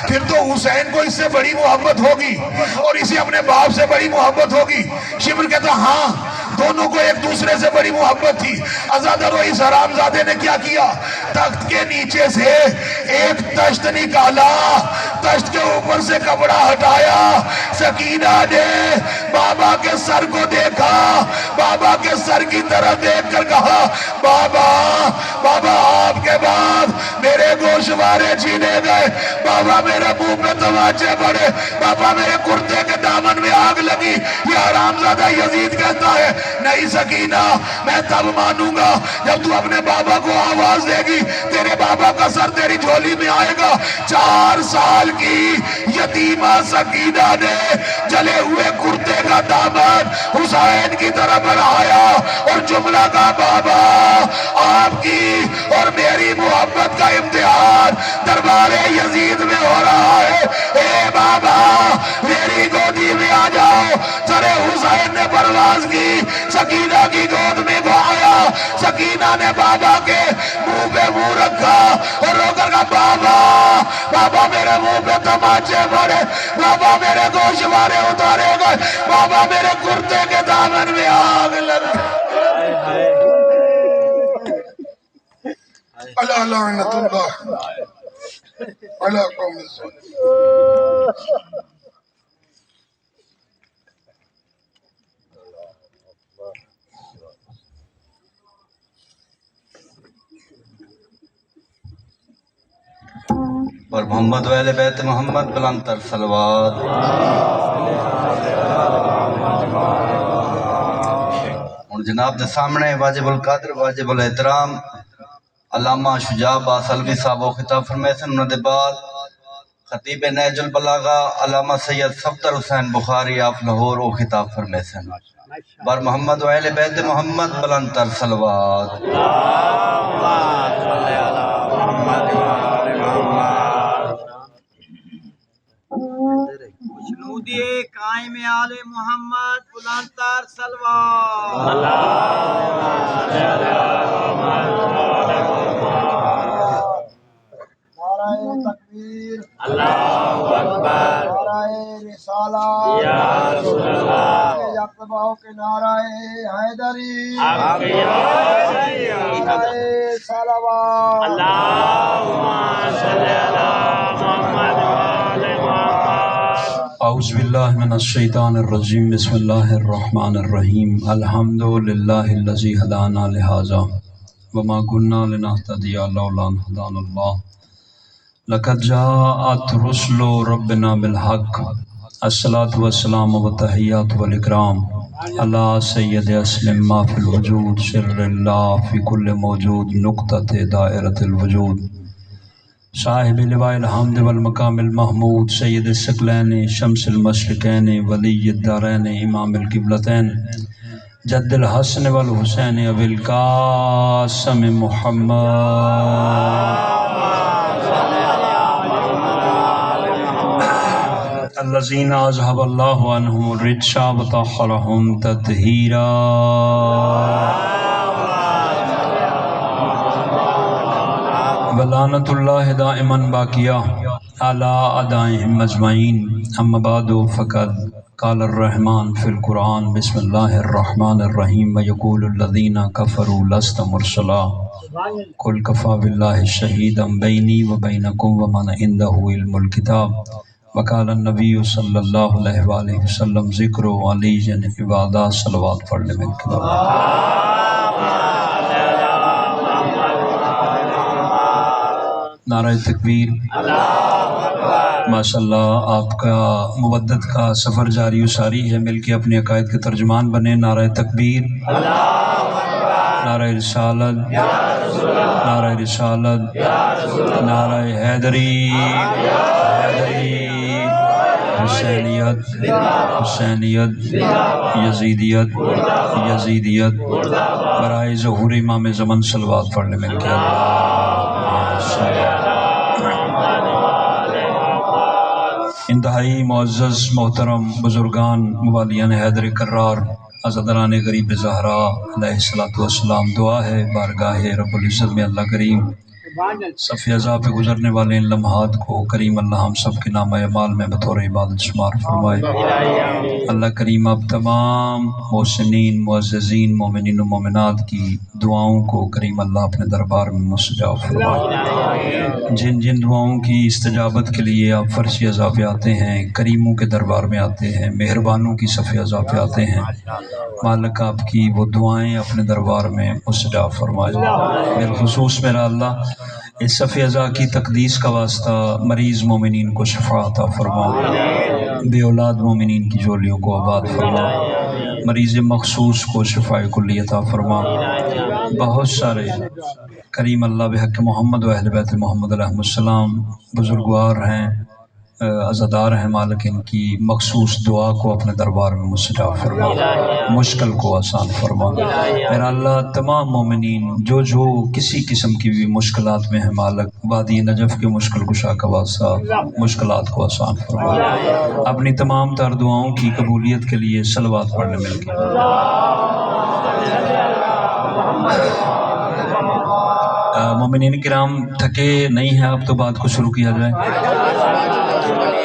پھر تو حسین کو اس سے بڑی محبت ہوگی اور اسے اپنے باپ سے بڑی محبت ہوگی۔ شمر کہتا ہاں دونوں کو ایک دوسرے سے بڑی محبت تھی۔ ازادارو، اس حرامزادے نے کیا کیا؟ تخت کے نیچے سے ایک تشت نکالا، تشت کے اوپر سے کپڑا ہٹایا، سکینہ نے بابا کے سر کو دیکھا، بابا کے سر کی طرف دیکھ کر کہا بابا بابا آپ کے بعد میرے گوشوارے چھینے گئے، بابا میرے منہ پہ تماچے پڑے، بابا میرے کرتے کے دامن میں آگ لگی۔ یہ حرامزادہ یزید کہتا ہے نہیں سکینہ، میں تب مانوں گا جب تو اپنے بابا کو آواز دے گی، تیرے بابا کا سر تیری جھولی میں آئے گا۔ 4 سال کی یتیمہ سکینہ نے جلے ہوئے کرتے کا دامن حسین کی طرف بڑھایا اور جملہ کا بابا آپ کی اور میری محبت کا امتحان دربار یزید میں ہو رہا ہے، اے بابا میری گودی میں آ جاؤ۔ سرے حسین نے پرواز کی، سکینہ کی گود میں بھایا، سکینہ نے بابا کے منہ پہ منہ رکھا اور رو کر کہا بابا بابا میرے منہ پہ تماچے پڑے، بابا میرے گوشوارے اتارے گئے، بابا میرے کرتے کے دامن میں آگ لگ۔ اللہ لعنت اللہ علی قوم الظالمین۔ اور محمد و اہل بیت محمد بلند تر صلوات۔ اور جناب دے سامنے واجب القدر واجب الاحترام علامہ شجاع باسلوی صاحب و خطاب فرمائے سن، انہوں نے بعد خطیب نہج البلاغہ علامہ سید صفدر حسین بخاری آپ لاہور و خطاب فرمائے سن۔ بر محمد و اہل بیت محمد بلند تر صلوات۔ خوشنودی قائم آل محمد بلند تر صلوات۔ نعرہ تکبیر، اللہ اکبر، نعرہ رسالہ، یا رسول اللہ، یقباؤ کے نعرہ حیدری، آپ کے نعرہ صلوات۔ اللہم صلی علی محمد و آل محمد۔ اعوذ باللہ من الشیطان الرجیم، بسم اللہ الرحمن الرحیم، الحمد للہ الذی ہدانا لہذا وما كنا لنهتدی لولا ان ہدانا اللہ، لقد جاءت رسل ربنا بالحق، الصلاة والسلام والتحیات والاکرام اللہ سید اسلم ما فی الوجود سر اللہ فی کل موجود نقطۃ دائرۃ الوجود صاحب لواء الحمد والمقام المحمود سید الثقلین شمس المشرقین ولی الدارین امام القبلتین جد الحسن والحسین ابی القاسم محمد الذین اذهب اللہ عنہم الرجس وطہرہم تطہیرا ولعنۃ اللہ دائما باقیہ علی اعدائہم اجمعین اما بعد فقد قال الرحمن فی القرآن بسم اللہ الرحمن الرحیم ویقول الذین کفروا لست مرسلا قل کفی باللہ شہیدا بینی وبینکم ومن عندہ علم الکتاب وقال النبی صلی اللہ علیہ وآلہ وسلم ذکر علی عبادہ صلوات پڑھنے میں نعرہ تکبیر ماشاءاللہ آپ کا مودت کا سفر جاری و ساری ہے، مل کے اپنے عقائد کے ترجمان بنے۔ نعرہ تکبیر، نعرہ رسالت، نعرہ رسالت، نعرہ حیدری، حسینیت، حسینیت، یزیدیت، یزیدیت، برائے ظہور امام زمن صلوات پڑھنے میں کیا انتہائی معزز محترم بزرگان موالیان حیدر کرار عزاداران غریب زہرا علیہ الصلوۃ والسلام، دعا ہے بارگاہ رب العزت میں اللہ کریم صف اعضاء پہ گزرنے والے ان لمحات کو کریم اللہ ہم سب کے نام اعمال میں بطور عبادت شمار فرمائے۔ اللہ کریم اب تمام محسنین معززین مومنین و مومنات کی دعاؤں کو کریم اللہ اپنے دربار میں مستجاب فرمائے۔ جن جن دعاؤں کی استجابت کے لیے آپ فرش اعضاء پہ آتے ہیں، کریموں کے دربار میں آتے ہیں، مہربانوں کی صف اعضاء پہ آتے ہیں، مالک آپ کی وہ دعائیں اپنے دربار میں مستجاب فرمائے۔ بالخصوص میرا اللہ اس صف اعضاء کی تقدیس کا واسطہ مریض مومنین کو شفا عطا فرما، بے اولاد مومنین کی جولیوں کو آباد فرما، مریض مخصوص کو شفاء کلی عطا فرما۔ بہت سارے کریم اللہ بحق محمد و اہل بیت محمد علیہ السلام بزرگوار ہیں، عزادار ہیں، مالک ان کی مخصوص دعا کو اپنے دربار میں مستجاب فرما، مشکل کو آسان فرما۔ میرا اللہ تمام مومنین جو کسی قسم کی بھی مشکلات میں ہیں، مالک وادی نجف کے مشکل کشا کا واسطہ مشکلات کو آسان فرما۔ اپنی تمام تر دعاؤں کی قبولیت کے لیے صلوات پڑھنے مل کے مومنین کرام تھکے نہیں ہیں، اب تو بات کو شروع کیا جائے۔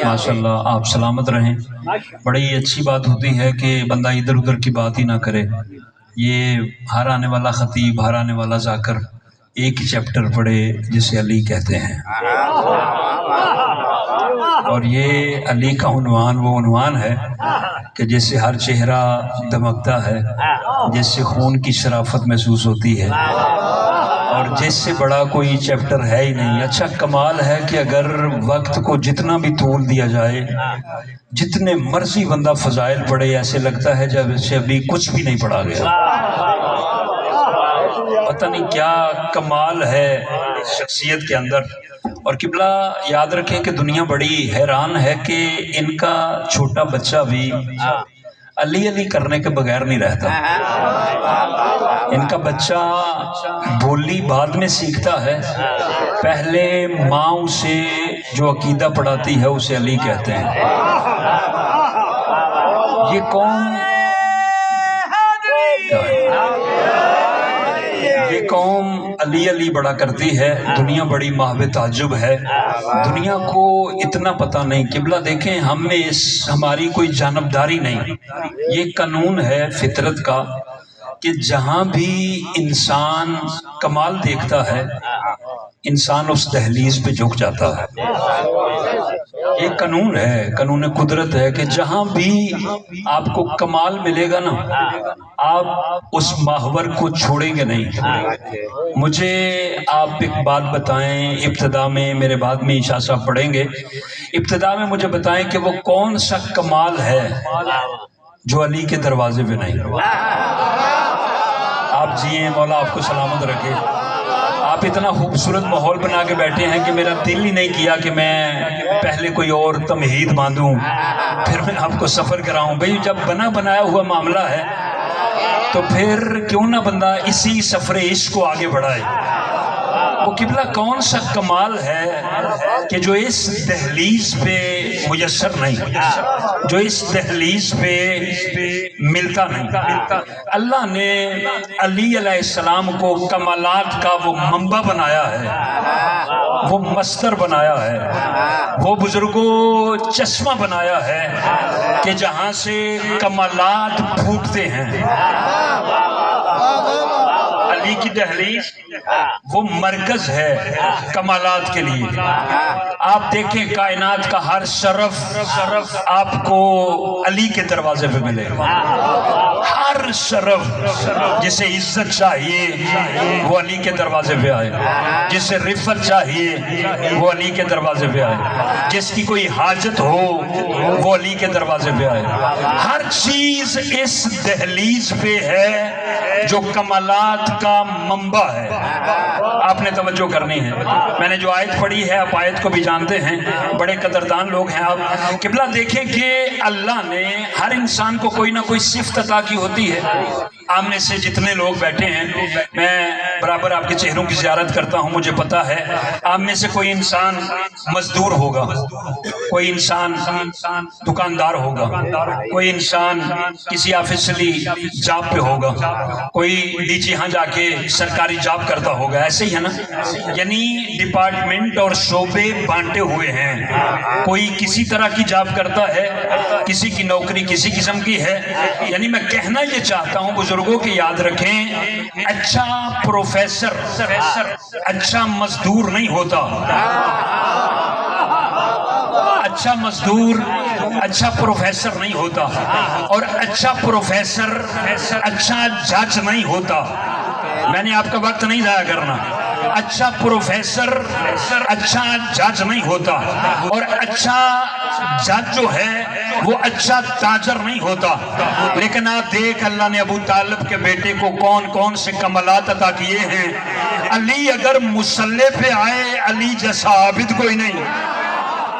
ماشاءاللہ آپ سلامت رہیں۔ بڑی اچھی بات ہوتی ہے کہ بندہ ادھر ادھر کی بات ہی نہ کرے۔ یہ ہر آنے والا خطیب، ہر آنے والا ذاکر ایک ہی چیپٹر پڑھے جسے علی کہتے ہیں، اور یہ علی کا عنوان وہ عنوان ہے کہ جیسے ہر چہرہ دمکتا ہے، جیسے خون کی شرافت محسوس ہوتی ہے، اور جس سے بڑا کوئی چیپٹر ہے ہی نہیں۔ اچھا کمال ہے کہ اگر وقت کو جتنا بھی طول دیا جائے، جتنے مرضی بندہ فضائل پڑھے، ایسے لگتا ہے جب سے ابھی کچھ بھی نہیں پڑھا گیا۔ پتہ نہیں کیا کمال ہے اس شخصیت کے اندر۔ اور قبلہ یاد رکھیں کہ دنیا بڑی حیران ہے کہ ان کا چھوٹا بچہ بھی علی علی کرنے کے بغیر نہیں رہتا۔ ان کا بچہ بولی بعد میں سیکھتا ہے، پہلے ماں اسے جو عقیدہ پڑھاتی ہے اسے علی کہتے ہیں۔ یہ قوم علی علی بڑا کرتی ہے، دنیا بڑی محو تعجب ہے، دنیا کو اتنا پتہ نہیں۔ قبلہ دیکھیں ہم میں ہماری کوئی جانبداری نہیں، یہ قانون ہے فطرت کا کہ جہاں بھی انسان کمال دیکھتا ہے انسان اس دہلیز پہ جھک جاتا ہے۔ ایک قانون ہے، قانون قدرت ہے کہ جہاں بھی آپ کو کمال ملے گا نا، آپ اس محور کو چھوڑیں گے نہیں۔ مجھے آپ ایک بات بتائیں، ابتدا میں میرے بعد میں عشاء صاحب پڑھیں گے، ابتدا میں مجھے بتائیں کہ وہ کون سا کمال ہے جو علی کے دروازے پہ نہیں۔ آپ جئیں، مولا آپ کو سلامت رکھے۔ آپ اتنا خوبصورت ماحول بنا کے بیٹھے ہیں کہ میرا دل ہی نہیں کیا کہ میں پہلے کوئی اور تمہید باندھوں پھر میں آپ کو سفر کراؤں۔ بھئی جب بنا بنایا ہوا معاملہ ہے تو پھر کیوں نہ بندہ اسی سفر عشق کو آگے بڑھائے۔ وہ قبلہ کون سا کمال ہے کہ جو اس دہلیز پہ میسر نہیں، جو اس دہلیز پہ ملتا نہیں۔ اللہ نے علی علیہ السلام کو کمالات کا وہ منبع بنایا ہے، وہ مصدر بنایا ہے، وہ بزرگوں چشمہ بنایا ہے کہ جہاں سے کمالات پھوٹتے ہیں۔ علی کی دہلیز وہ مرکز ہے کمالات کے لیے۔ آپ دیکھیں کائنات کا ہر شرف آپ کو علی کے دروازے پہ ملے گا۔ ہر شرف، جسے عزت چاہیے وہ علی کے دروازے پہ آئے، جسے رفت چاہیے وہ علی کے دروازے پہ آئے، جس کی کوئی حاجت ہو وہ علی کے دروازے پہ آئے۔ ہر چیز اس دہلیز پہ ہے جو کمالات کا منبع ہے۔ آپ نے توجہ کرنی ہے۔ میں نے جو آیت پڑھی ہے، آپ آیت کو بھی جانتے ہیں، بڑے قدردان لوگ ہیں آپ۔ قبلہ دیکھیں کہ اللہ نے ہر انسان کو کوئی نہ کوئی صفت عطا کی ہوتی ہے۔ آمنے سے جتنے لوگ بیٹھے ہیں، میں برابر آپ کے چہروں کی زیارت کرتا ہوں، مجھے پتا ہے آمنے سے کوئی انسان مزدور ہوگا، کوئی انسان دکاندار ہوگا، کوئی انسان کسی آفیشلی جاب پہ ہوگا، کوئی ڈیجی ہاں جا کے سرکاری جاب کرتا ہوگا، ایسے ہی ہے نا؟ یعنی ڈپارٹمنٹ اور شعبے بانٹے ہوئے ہیں۔ کوئی کسی طرح کی جاب کرتا ہے، کسی کی نوکری کسی قسم کی ہے۔ یعنی میں کہنا یہ چاہتا ہوں بزرگوں کے یاد رکھیں، اچھا پروفیسر اچھا مزدور نہیں ہوتا، اچھا مزدور اچھا پروفیسر نہیں ہوتا، اور اچھا پروفیسر اچھا جج نہیں ہوتا۔ میں نے آپ کا وقت نہیں ضائع کرنا۔ اچھا پروفیسر اچھا جج نہیں ہوتا، اور اچھا جج جو ہے وہ اچھا تاجر نہیں ہوتا۔ لیکن آپ دیکھ اللہ نے ابو طالب کے بیٹے کو کون کون سے کمالات عطا کیے ہیں۔ علی اگر مصلی پہ آئے، علی جیسا عابد کوئی نہیں۔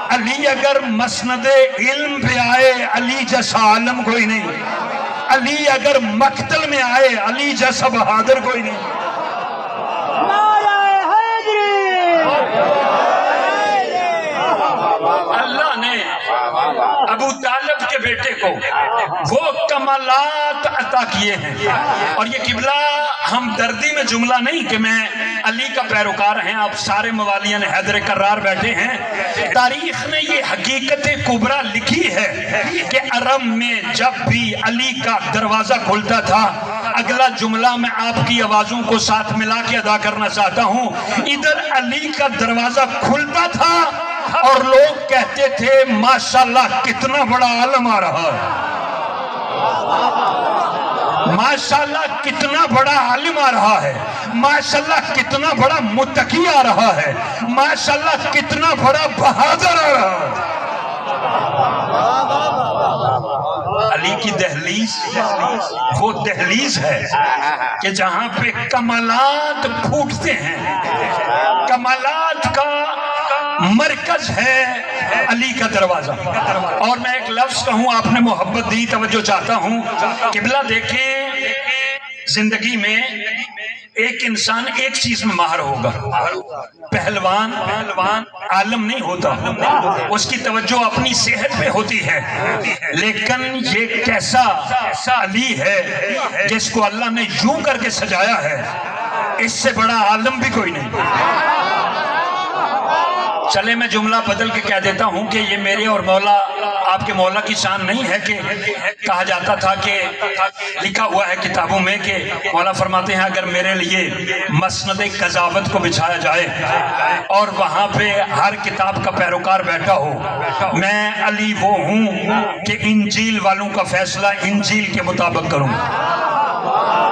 علی اگر مسند علم پہ آئے، علی جیسا عالم کوئی نہیں۔ علی اگر مقتل میں آئے، علی جیسا بہادر کوئی نہیں۔ اللہ نے ابو طالب کے بیٹے کو وہ کمالات عطا کیے ہیں۔ اور یہ قبلہ ہمدردی میں جملہ نہیں کہ میں علی کا پیروکار ہیں، آپ سارے موالیان حیدر کرار بیٹھے ہیں۔ تاریخ نے یہ حقیقت کبریٰ لکھی ہے کہ عرب میں جب بھی علی کا دروازہ کھلتا تھا، اگلا جملہ میں آپ کی آوازوں کو ساتھ ملا کے ادا کرنا چاہتا ہوں، ادھر علی کا دروازہ کھلتا تھا اور لوگ کہتے تھے ماشاءاللہ کتنا بڑا عالم آ رہا ہے، ماشاءاللہ کتنا بڑا عالم آ رہا ہے، ماشاءاللہ کتنا بڑا متقی آ رہا ہے، ماشاءاللہ کتنا بڑا بہادر آ رہا ہے۔ علی کی دہلیز وہ دہلیز ہے کہ جہاں پہ کمالات پھوٹتے ہیں۔ کمالات کا مرکز ہے علی کا دروازہ۔ اور میں ایک لفظ کہوں، آپ نے محبت دی، توجہ چاہتا ہوں۔ قبلہ دیکھیں، زندگی میں ایک انسان ایک چیز میں ماہر ہوگا، پہلوان عالم نہیں ہوتا، اس کی توجہ اپنی صحت پہ ہوتی ہے۔ لیکن یہ کیسا علی ہے جس کو اللہ نے یوں کر کے سجایا ہے، اس سے بڑا عالم بھی کوئی نہیں۔ چلے میں جملہ بدل کے کہہ دیتا ہوں کہ یہ میرے اور مولا آپ کے مولا کی شان نہیں ہے کہ کہا جاتا تھا کہ لکھا ہوا ہے کتابوں میں کہ مولا فرماتے ہیں اگر میرے لیے مسند قضاوت کو بچھایا جائے اور وہاں پہ ہر کتاب کا پیروکار بیٹھا ہو، میں علی وہ ہوں کہ انجیل والوں کا فیصلہ انجیل کے مطابق کروں۔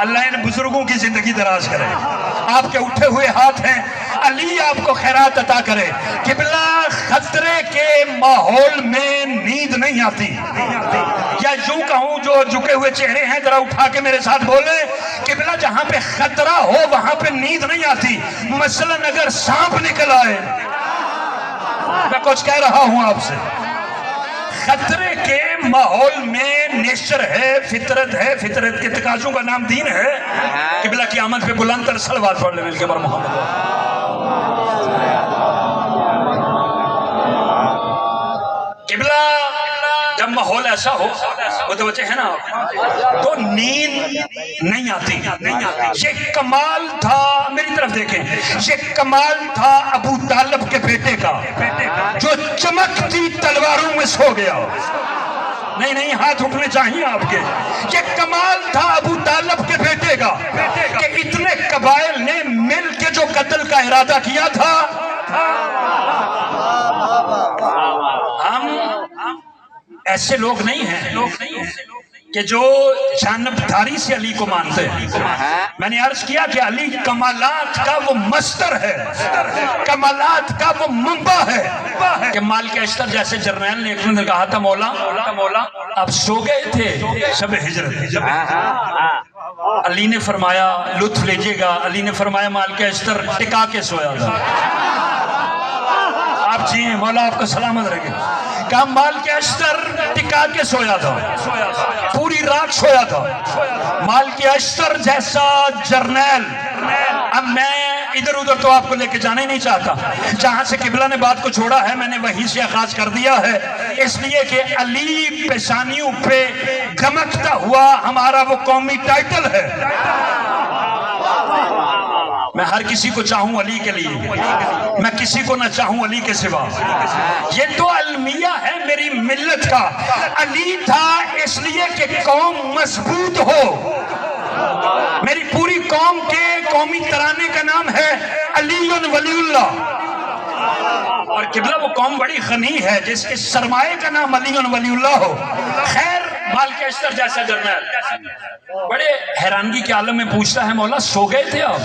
اللہ ان بزرگوں کی زندگی دراز کرے، آپ کے اٹھے ہوئے ہاتھ ہیں، علی آپ کو خیرات عطا کرے۔ قبلہ خطرے کے ماحول میں نیند نہیں آتی، یا یوں کہوں جو جھکے ہوئے چہرے ہیں ذرا اٹھا کے میرے ساتھ بولیں، قبلہ جہاں پہ خطرہ ہو وہاں پہ نیند نہیں آتی۔ مثلاً اگر سانپ نکل آئے، میں کچھ کہہ رہا ہوں آپ سے، خطرے کے ماحول میں نیچر ہے، فطرت ہے، فطرت کے تقاضوں کا نام دین ہے۔ قبلہ کی آمد پہ بلند تر صلوات پڑھ لیں مل کے بر محمد۔ قبلہ جب ماحول ایسا ہو، متوجہ ہے نا آپ، تو نیند نہیں آتی۔ یہ کمال تھا، میری طرف دیکھیں، یہ کمال تھا ابو طالب کے بیٹے کا جو چمکتی تلواروں میں سو گیا۔ نہیں ہاتھ اٹھنے چاہیے آپ کے۔ یہ کمال تھا ابو طالب کے بیٹے کا کہ اتنے قبائل نے مل کے جو قتل کا ارادہ کیا تھا، ہم ایسے لوگ نہیں ہیں کہ جو جانبداری سے علی کو مانتے ہیں۔ میں نے عرض کیا کہ علی کمالات کا وہ مصدر ہے، کمالات کا وہ منبع ہے کہ مالک اشتر جیسے جرنیل نے ایک نے کہا تھا، مولا آپ سو گئے تھے شب ہجرت۔ علی نے فرمایا لطف لیجئے گا، علی نے فرمایا مالک اشتر ٹکا کے سویا تھا۔ آپ جی مولا آپ کو سلامت رکھے۔ کہا مالک اشتر ٹکا کے سویا تھا، پوری رات سویا تھا۔ مالک اشتر جیسا جرنیل، اب میں ادھر ادھر تو آپ کو لے کے جانا ہی نہیں چاہتا، جہاں سے قبلہ نے بات کو چھوڑا ہے میں نے وہیں سے آغاز کر دیا ہے، اس لیے کہ علی پیشانیوں پہ گمکتا ہوا ہمارا وہ قومی ٹائٹل ہے۔ میں ہر کسی کو چاہوں علی کے لیے، میں کسی کو نہ چاہوں علی کے سوا۔ یہ تو المیہ ہے میری ملت کا۔ علی تھا اس لیے کہ قوم مضبوط ہو۔ میری پوری قوم کے قومی ترانے کا نام ہے علی ولی اللہ، اور قبلہ وہ قوم بڑی غنی ہے جس کے سرمایہ کا نام علی ولی اللہ ہو۔ خیر مالک اشتر جیسا جرنیل بڑے حیرانگی کے عالم میں پوچھتا ہے، مولا سو گئے تھے آپ؟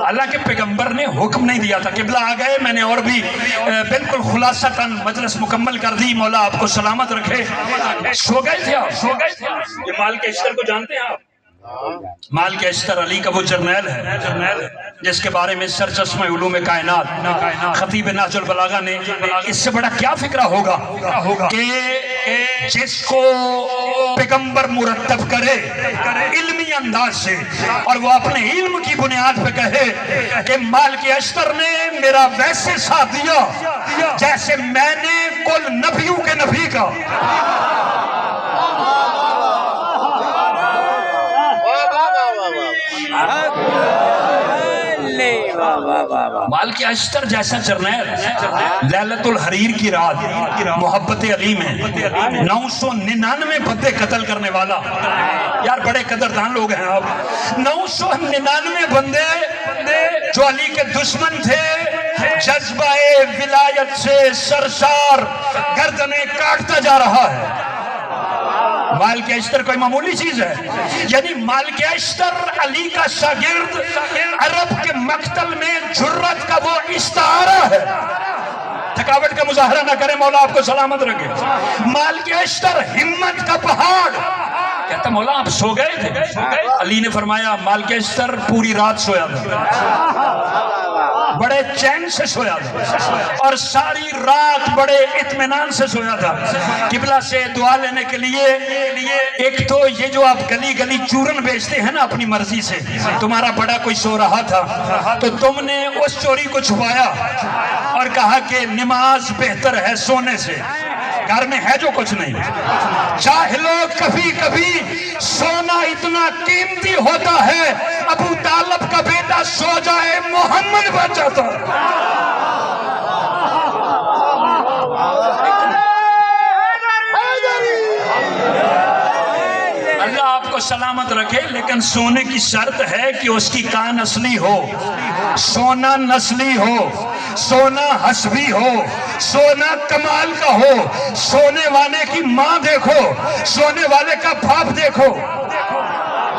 اللہ کے پیغمبر نے حکم نہیں دیا تھا۔ قبلہ آ گئے، میں نے اور بھی بالکل خلاصتاً مجلس مکمل کر دی، مولا آپ کو سلامت رکھے۔ سو گئے تھے آپ؟ یہ مالک اشتر کو جانتے ہیں آپ؟ مالک اشتر علی کا وہ جرنیل ہے جس کے بارے میں سرچشمہ علوم کائنات خطیب نہج البلاغہ نے اس سے بڑا کیا فکرہ ہوگا کہ جس کو پیغمبر مرتب کرے علمی انداز سے، اور وہ اپنے علم کی بنیاد پہ کہے کہ مالک اشتر نے میرا ویسے ساتھ دیا جیسے میں نے کل نبیوں کے نبی کا۔ مالک اشتر جیسا جرنیل لیلۃ الحریر کی رات محبت علی میں 999 بندے قتل کرنے والا۔ یار بڑے قدردان لوگ ہیں آپ۔ 999 بندے جو علی کے دشمن تھے، جذبہ ولایت سے سرشار گردنیں کاٹتا جا رہا ہے۔ مالک اشتر کوئی معمولی چیز ہے؟ یعنی مالک اشتر علی کا شاگرد، عرب کے مقتل میں جرت کا وہ استعارہ ہے۔ تھکاوٹ کا مظاہرہ نہ کرے، مولا آپ کو سلامت رکھے۔ مالک اشتر ہمت کا پہاڑ۔ کہتا مولا آپ سو گئے تھے؟ علی نے فرمایا مالک اشتر پوری رات سویا تھا، بڑے چین سے سویا تھا، اور ساری رات بڑے اطمینان سے سویا تھا۔ قبلہ سے دعا لینے کے لیے ایک تو یہ جو آپ گلی گلی چورن بیچتے ہیں نا اپنی مرضی سے، تمہارا بڑا کوئی سو رہا تھا تو تم نے اس چوری کو چھپایا اور کہا کہ نماز بہتر ہے سونے سے، گھر میں ہے جو کچھ نہیں۔ جاہلوں کبھی کبھی سونا اتنا قیمتی ہوتا ہے، ابو طالب کا بیٹا سو جائے محمد بن جاتا۔ اللہ آپ کو سلامت رکھے، لیکن سونے کی شرط ہے کہ اس کی کان اصلی ہو، سونا نسلی ہو، سونا حسبی ہو، سونا کمال کا ہو۔ سونے والے کی ماں دیکھو، سونے والے کا باپ دیکھو،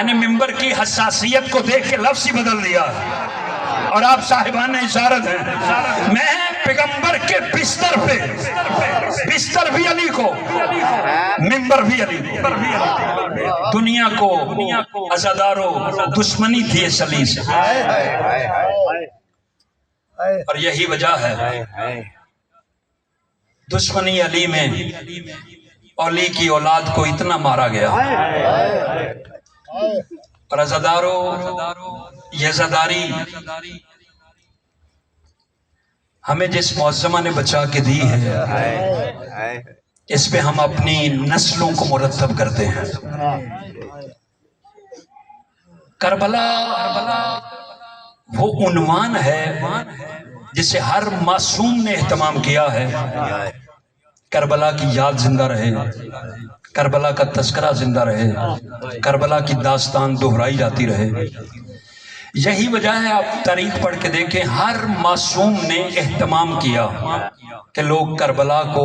میں نے ممبر کی حساسیت کو دیکھ کے لفظ ہی بدل دیا اور آپ صاحبان اشارت ہیں. میں پیغمبر کے بستر بھی علی کو، ممبر بھی علی کو. دنیا کو عزادارو دشمنی تھی اس علی سے، اور یہی وجہ ہے دشمنی علی میں علی کی اولاد کو اتنا مارا گیا. اور عزادارو یہ زداری ہمیں جس معظمہ نے بچا کے دی ہے، اس پہ ہم اپنی نسلوں کو مرتب کرتے ہیں. کربلا وہ عنوان ہے جسے ہر معصوم نے اہتمام کیا ہے. کربلا کی یاد زندہ رہے، کربلا کا تذکرہ زندہ رہے، کربلا کی داستان دہرائی جاتی رہے. یہی وجہ ہے آپ تاریخ پڑھ کے دیکھیں، ہر معصوم نے اہتمام کیا کہ لوگ کربلا کو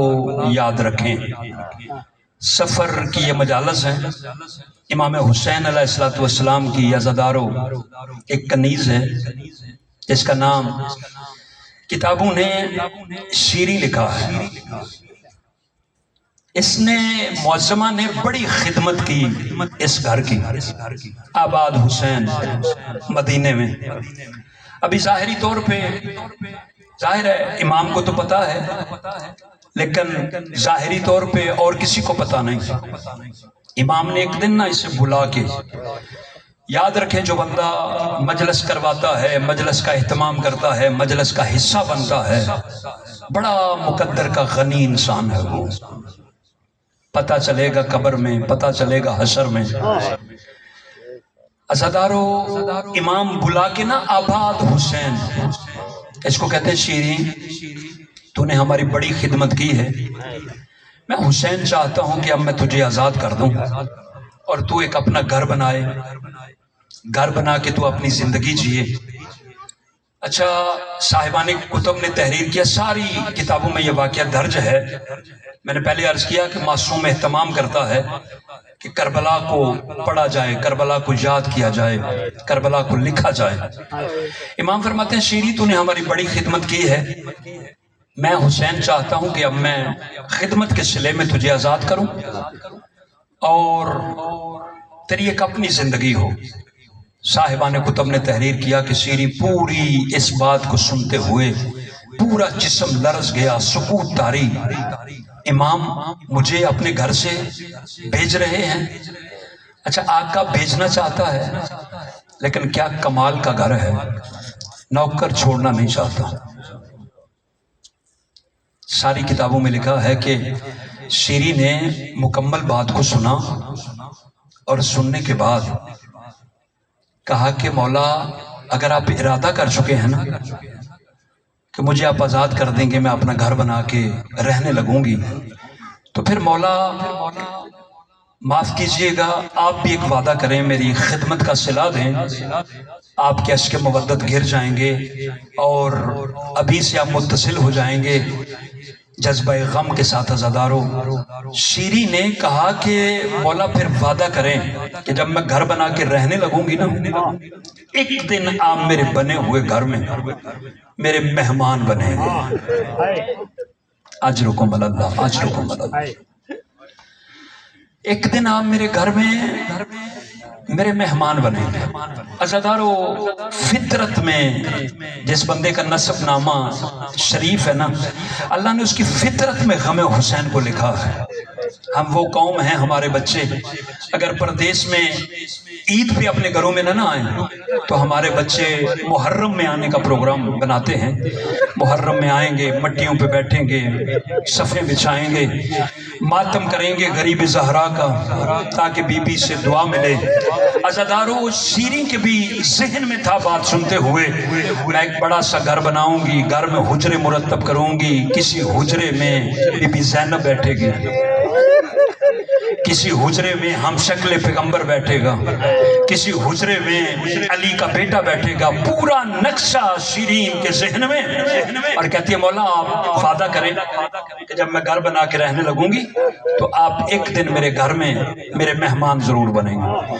یاد رکھیں. سفر کی یہ مجالس ہیں. امام حسین علیہ السلام کی عزادارو ایک کنیز ہے جس کا نام کتابوں نے شیری لکھا ہے. اس نے معظمہ نے بڑی خدمت کی اس گھر کی. آباد حسین مدینے میں. ابھی ظاہری طور پہ ظاہر ہے امام کو تو پتا ہے، لیکن ظاہری طور پہ اور کسی کو پتا نہیں. امام نے ایک دن اسے بلا کے، یاد رکھیں جو بندہ مجلس کرواتا ہے، مجلس کا اہتمام کرتا ہے، مجلس کا حصہ بنتا ہے، بڑا مقدر کا غنی انسان ہے. وہ پتہ چلے گا قبر میں، پتہ چلے گا حشر میں. عزادارو امام بلا کے نا آباد حسین، اس کو کہتے ہیں شیریں، تو نے ہماری بڑی خدمت کی ہے. میں حسین چاہتا ہوں کہ اب میں تجھے آزاد کر دوں اور تو ایک اپنا گھر بنائے، گھر بنا کے تو اپنی زندگی جیے. اچھا، صاحبان کتب نے تحریر کیا، ساری کتابوں میں یہ واقعہ درج ہے. میں نے پہلے عرض کیا کہ معصوم اہتمام کرتا ہے کہ کربلا کو پڑھا جائے، کربلا کو یاد کیا جائے، کربلا کو لکھا جائے. امام فرماتے ہیں شیری تو نے ہماری بڑی خدمت کی ہے، میں حسین چاہتا ہوں کہ اب میں خدمت کے صلے میں تجھے آزاد کروں اور تیری ایک اپنی زندگی ہو. صاحبان کتب نے تحریر کیا کہ شیری پوری اس بات کو سنتے ہوئے پورا جسم لرز گیا، سکوت طاری. امام مجھے اپنے گھر سے بھیج رہے ہیں. اچھا، آقا بھیجنا چاہتا ہے، لیکن کیا کمال کا گھر ہے، نوکر چھوڑنا نہیں چاہتا. ساری کتابوں میں لکھا ہے کہ شیری نے مکمل بات کو سنا اور سننے کے بعد کہا کہ مولا اگر آپ ارادہ کر چکے ہیں نا کہ مجھے آپ آزاد کر دیں گے، میں اپنا گھر بنا کے رہنے لگوں گی، تو پھر مولا معاف کیجئے گا، آپ بھی ایک وعدہ کریں، میری خدمت کا صلہ دیں. آپ کے عشق مودت گر جائیں گے اور ابھی سے آپ متصل ہو جائیں گے جذبہ غم کے ساتھ. عزادارو شیری نے کہا کہ مولا پھر وعدہ کریں کہ جب میں گھر بنا کے رہنے لگوں گی نا، ایک دن آپ میرے بنے ہوئے گھر میں میرے مہمان بنیں گے. اجرکم اللہ، اجرکم اللہ. ایک دن آپ میرے گھر میں میرے مہمان بنیں گے. عزادارو فطرت میں جس بندے کا نسب نامہ شریف ہے نا، اللہ نے اس کی فطرت میں غم حسین کو لکھا ہے. ہم وہ قوم ہیں، ہمارے بچے اگر پردیس میں عید پہ اپنے گھروں میں نہ آئیں تو ہمارے بچے محرم میں آنے کا پروگرام بناتے ہیں. محرم میں آئیں گے، مٹیوں پہ بیٹھیں گے، صفیں بچھائیں گے، ماتم کریں گے غریب زہرا کا تاکہ بی بی سے دعا ملے. عزادارو شیریں کے بھی ذہن میں تھا بات سنتے ہوئے، میں ایک بڑا سا گھر بناؤں گی، گھر میں حجرے مرتب کروں گی، کسی حجرے میں بی بی زینب بیٹھے گی، کسی حجرے میں ہم شکل پیغمبر بیٹھے گا، کسی حجرے میں علی کا بیٹا بیٹھے گا. پورا نقشہ شیرین کے ذہن میں، اور کہتی ہے مولا آپ وعدہ کریں کہ جب میں گھر بنا کے رہنے لگوں گی تو آپ ایک دن میرے گھر میں میرے مہمان ضرور بنیں گے.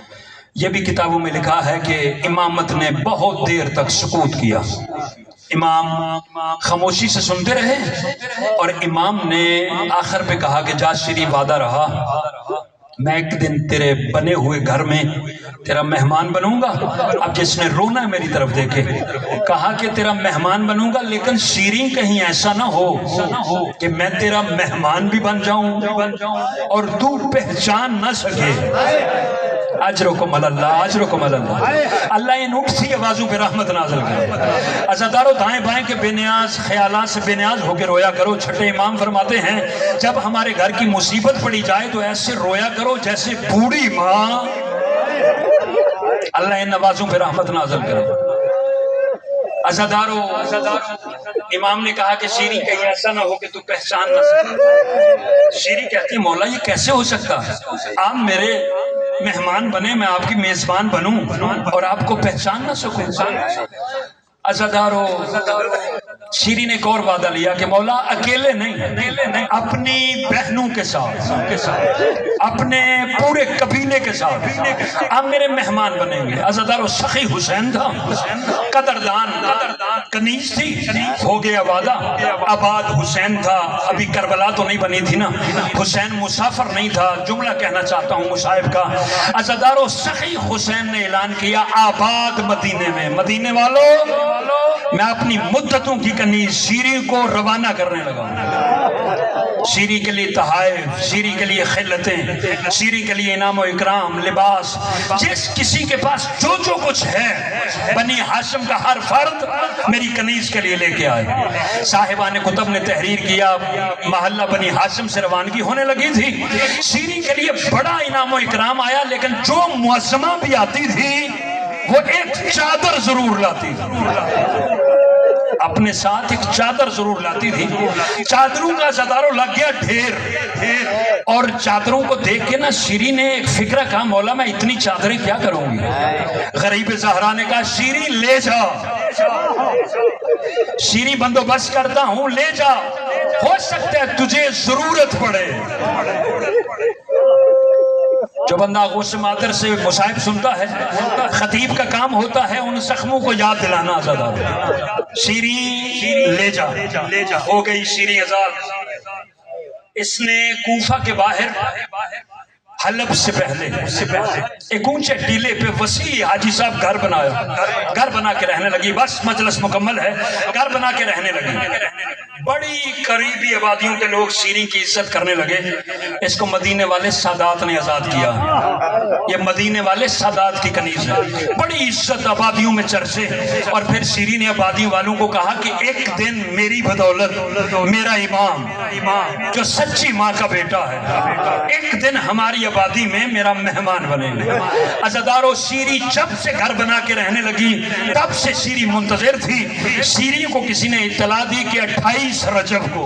یہ بھی کتابوں میں لکھا ہے کہ امامت نے بہت دیر تک سکوت کیا، امام خاموشی سے سنتے رہے، اور امام نے آخر پہ کہا کہ جا شری وعدہ رہا، میں ایک دن تیرے بنے ہوئے گھر میں تیرا مہمان بنوں گا۔ اب جس نے رونا ہے میری طرف دیکھے، کہا کہ تیرا مہمان بنوں گا، لیکن شیریں کہیں ایسا نہ ہو کہ میں تیرا مہمان بھی بن جاؤں اور تو پہچان نہ سکے۔ اجرکم اللہ، اجرکم اللہ۔ اللہ ان اٹھتی آوازوں پہ رحمت نازل کرے۔ عزادارو، دائیں بائیں کے بے نیاز خیالات سے بے نیاز ہو کے رویا کرو۔ چھٹے امام فرماتے ہیں جب ہمارے گھر کی مصیبت پڑی جائے تو ایسے رویا کرو جیسے بوڑھی ماں۔ اللہ ان آوازوں پہ رحمت نازل کرے۔ عزادارو، امام نے کہا کہ شیریں کہیں ایسا نہ ہو کہ تو پہچان نہ سکے۔ شیریں کہتی مولا یہ کیسے ہو سکتا، آپ میرے مہمان بنے، میں آپ کی میزبان بنوں اور آپ کو پہچان نہ سکوں۔ عزادارو، شیریں نے ایک اور وعدہ لیا کہ مولا اکیلے نہیں، اپنی بہنوں کے ساتھ، اپنے پورے قبیلے کے ساتھ آپ میرے مہمان بنیں گے۔ عزادارو، سخی حسین تھا، قدردان کنیز تھی، ہو گیا وعدہ۔ آباد حسین تھا، ابھی کربلا تو نہیں بنی تھی نا، حسین مسافر نہیں تھا۔ جملہ کہنا چاہتا ہوں مصاحب کا، عزادارو سخی حسین نے اعلان کیا آباد مدینے میں، مدینے والوں میں اپنی مدتوں کی کنیز شیریں کو روانہ کرنے لگا۔ شیریں کے لیے تحائف، شیریں کے لیے خلتیں، شیریں کے لیے انعام و اکرام، لباس، جس کسی کے پاس جو جو کچھ ہے بنی ہاشم کا ہر فرد میری کنیز کے لیے لے کے آئے۔ صاحبان کتب نے تحریر کیا، محلہ بنی ہاشم سے روانگی ہونے لگی تھی، شیریں کے لیے بڑا انعام و اکرام آیا، لیکن جو معظمہ بھی آتی تھی وہ ایک چادر ضرور لاتی تھی، اپنے ساتھ ایک چادر ضرور لاتی تھی۔ چادروں کا عزادارو لگ گیا ڈھیر، اور چادروں کو دیکھ کے نا شیریں نے ایک فکرہ کہا مولا میں اتنی چادریں کیا کروں گی؟ غریب زہرا نے کہا شیریں لے جا، شیریں بندوبست کرتا ہوں، لے جا، ہو سکتا ہے تجھے ضرورت پڑے۔ جو بندہ غوث مادر سے مصاحب سنتا ہے، خطیب کا کام ہوتا ہے ان زخموں کو یاد دلانا۔ آزاد شیریں لے جا، ہو گئی شیریں آزاد۔ اس نے کوفہ کے باہر حلب سے پہلے ایک اونچے ٹیلے پہ وسیع حاجی صاحب گھر بنایا، گھر بنا کے رہنے لگی۔ بس مجلس مکمل ہے، گھر بنا کے رہنے لگی۔ بڑی قریبی آبادیوں کے لوگ شیریں کی عزت کرنے لگے۔ اس کو مدینے والے سادات نے آزاد کیا، یہ مدینے والے سادات کی کنیز ہے، بڑی عزت، آبادیوں میں چرچے۔ اور پھر شیریں نے آبادیوں والوں کو کہا کہ ایک دن میری بدولت میرا امام جو سچی ماں کا بیٹا ہے، ایک دن ہماری آبادی میں میرا مہمان بنے گا۔ عزادارو، شیریں جب سے گھر بنا کے رہنے لگی تب سے شیریں منتظر تھی۔ شیریں کو کسی نے اطلاع دی کہ 28 رجب کو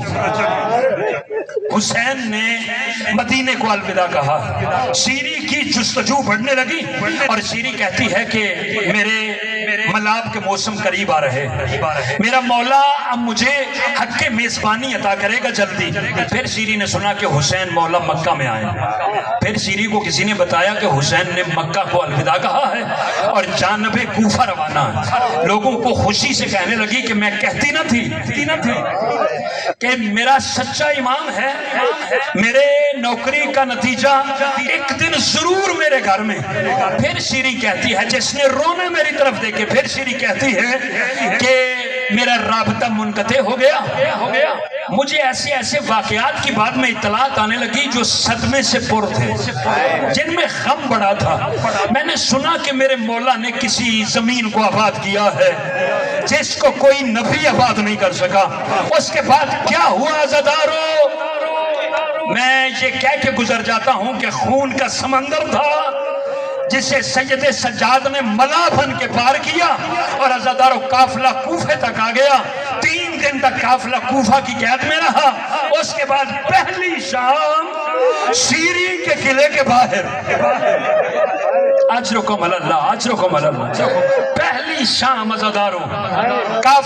حسین نے مدینے کو الوداع کہا۔ شیریں کی جستجو بڑھنے لگی اور شیریں کہتی ہے کہ میرے ملاب کے موسم قریب آ رہے، میرا مولا اب مجھے حق میزبانی عطا کرے گا جلدی۔ پھر شیریں نے سنا کہ حسین مولا مکہ میں آئے۔ پھر شیریں کو کسی نے بتایا کہ حسین نے مکہ کو الوداع کہا ہے اور جانب کوفہ روانہ ہے۔ لوگوں کو خوشی سے کہنے لگی کہ میں کہتی نہ تھی کہ میرا سچا امام ہے، میرے نوکری کا نتیجہ ایک دن ضرور میرے گھر میں۔ پھر شیریں کہتی ہے، جس نے رونا میری طرف دیکھے، پھر شیریں کہتی ہے کہ میرا رابطہ منقطع ہو گیا۔ مجھے ایسے ایسے واقعات کی بعد میں اطلاعات آنے لگی جو صدمے سے پر تھے، جن میں غم بڑا تھا۔ میں نے سنا کہ میرے مولا نے کسی زمین کو آباد کیا ہے جس کو کوئی نبی آباد نہیں کر سکا۔ اس کے بعد کیا ہوا عزادارو؟ میں یہ کہہ کے گزر جاتا ہوں کہ خون کا سمندر تھا جسے سید سجاد نے ملا بن کے پار کیا، اور عزادارو قافلہ کوفے تک آ گیا۔ 3 دن تک قافلہ کوفہ کی قید میں رہا۔ اس کے بعد پہلی شام شیریں کے قلعے کے باہر، اجرکم اللہ، اجرکم اللہ، پہلی شام عزادارو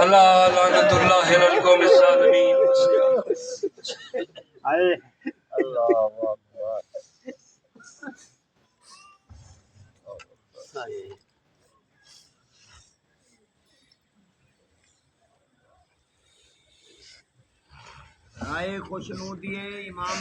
اللہ لعنت اللہ علی القوم الظالمین رائے خوشنودی امام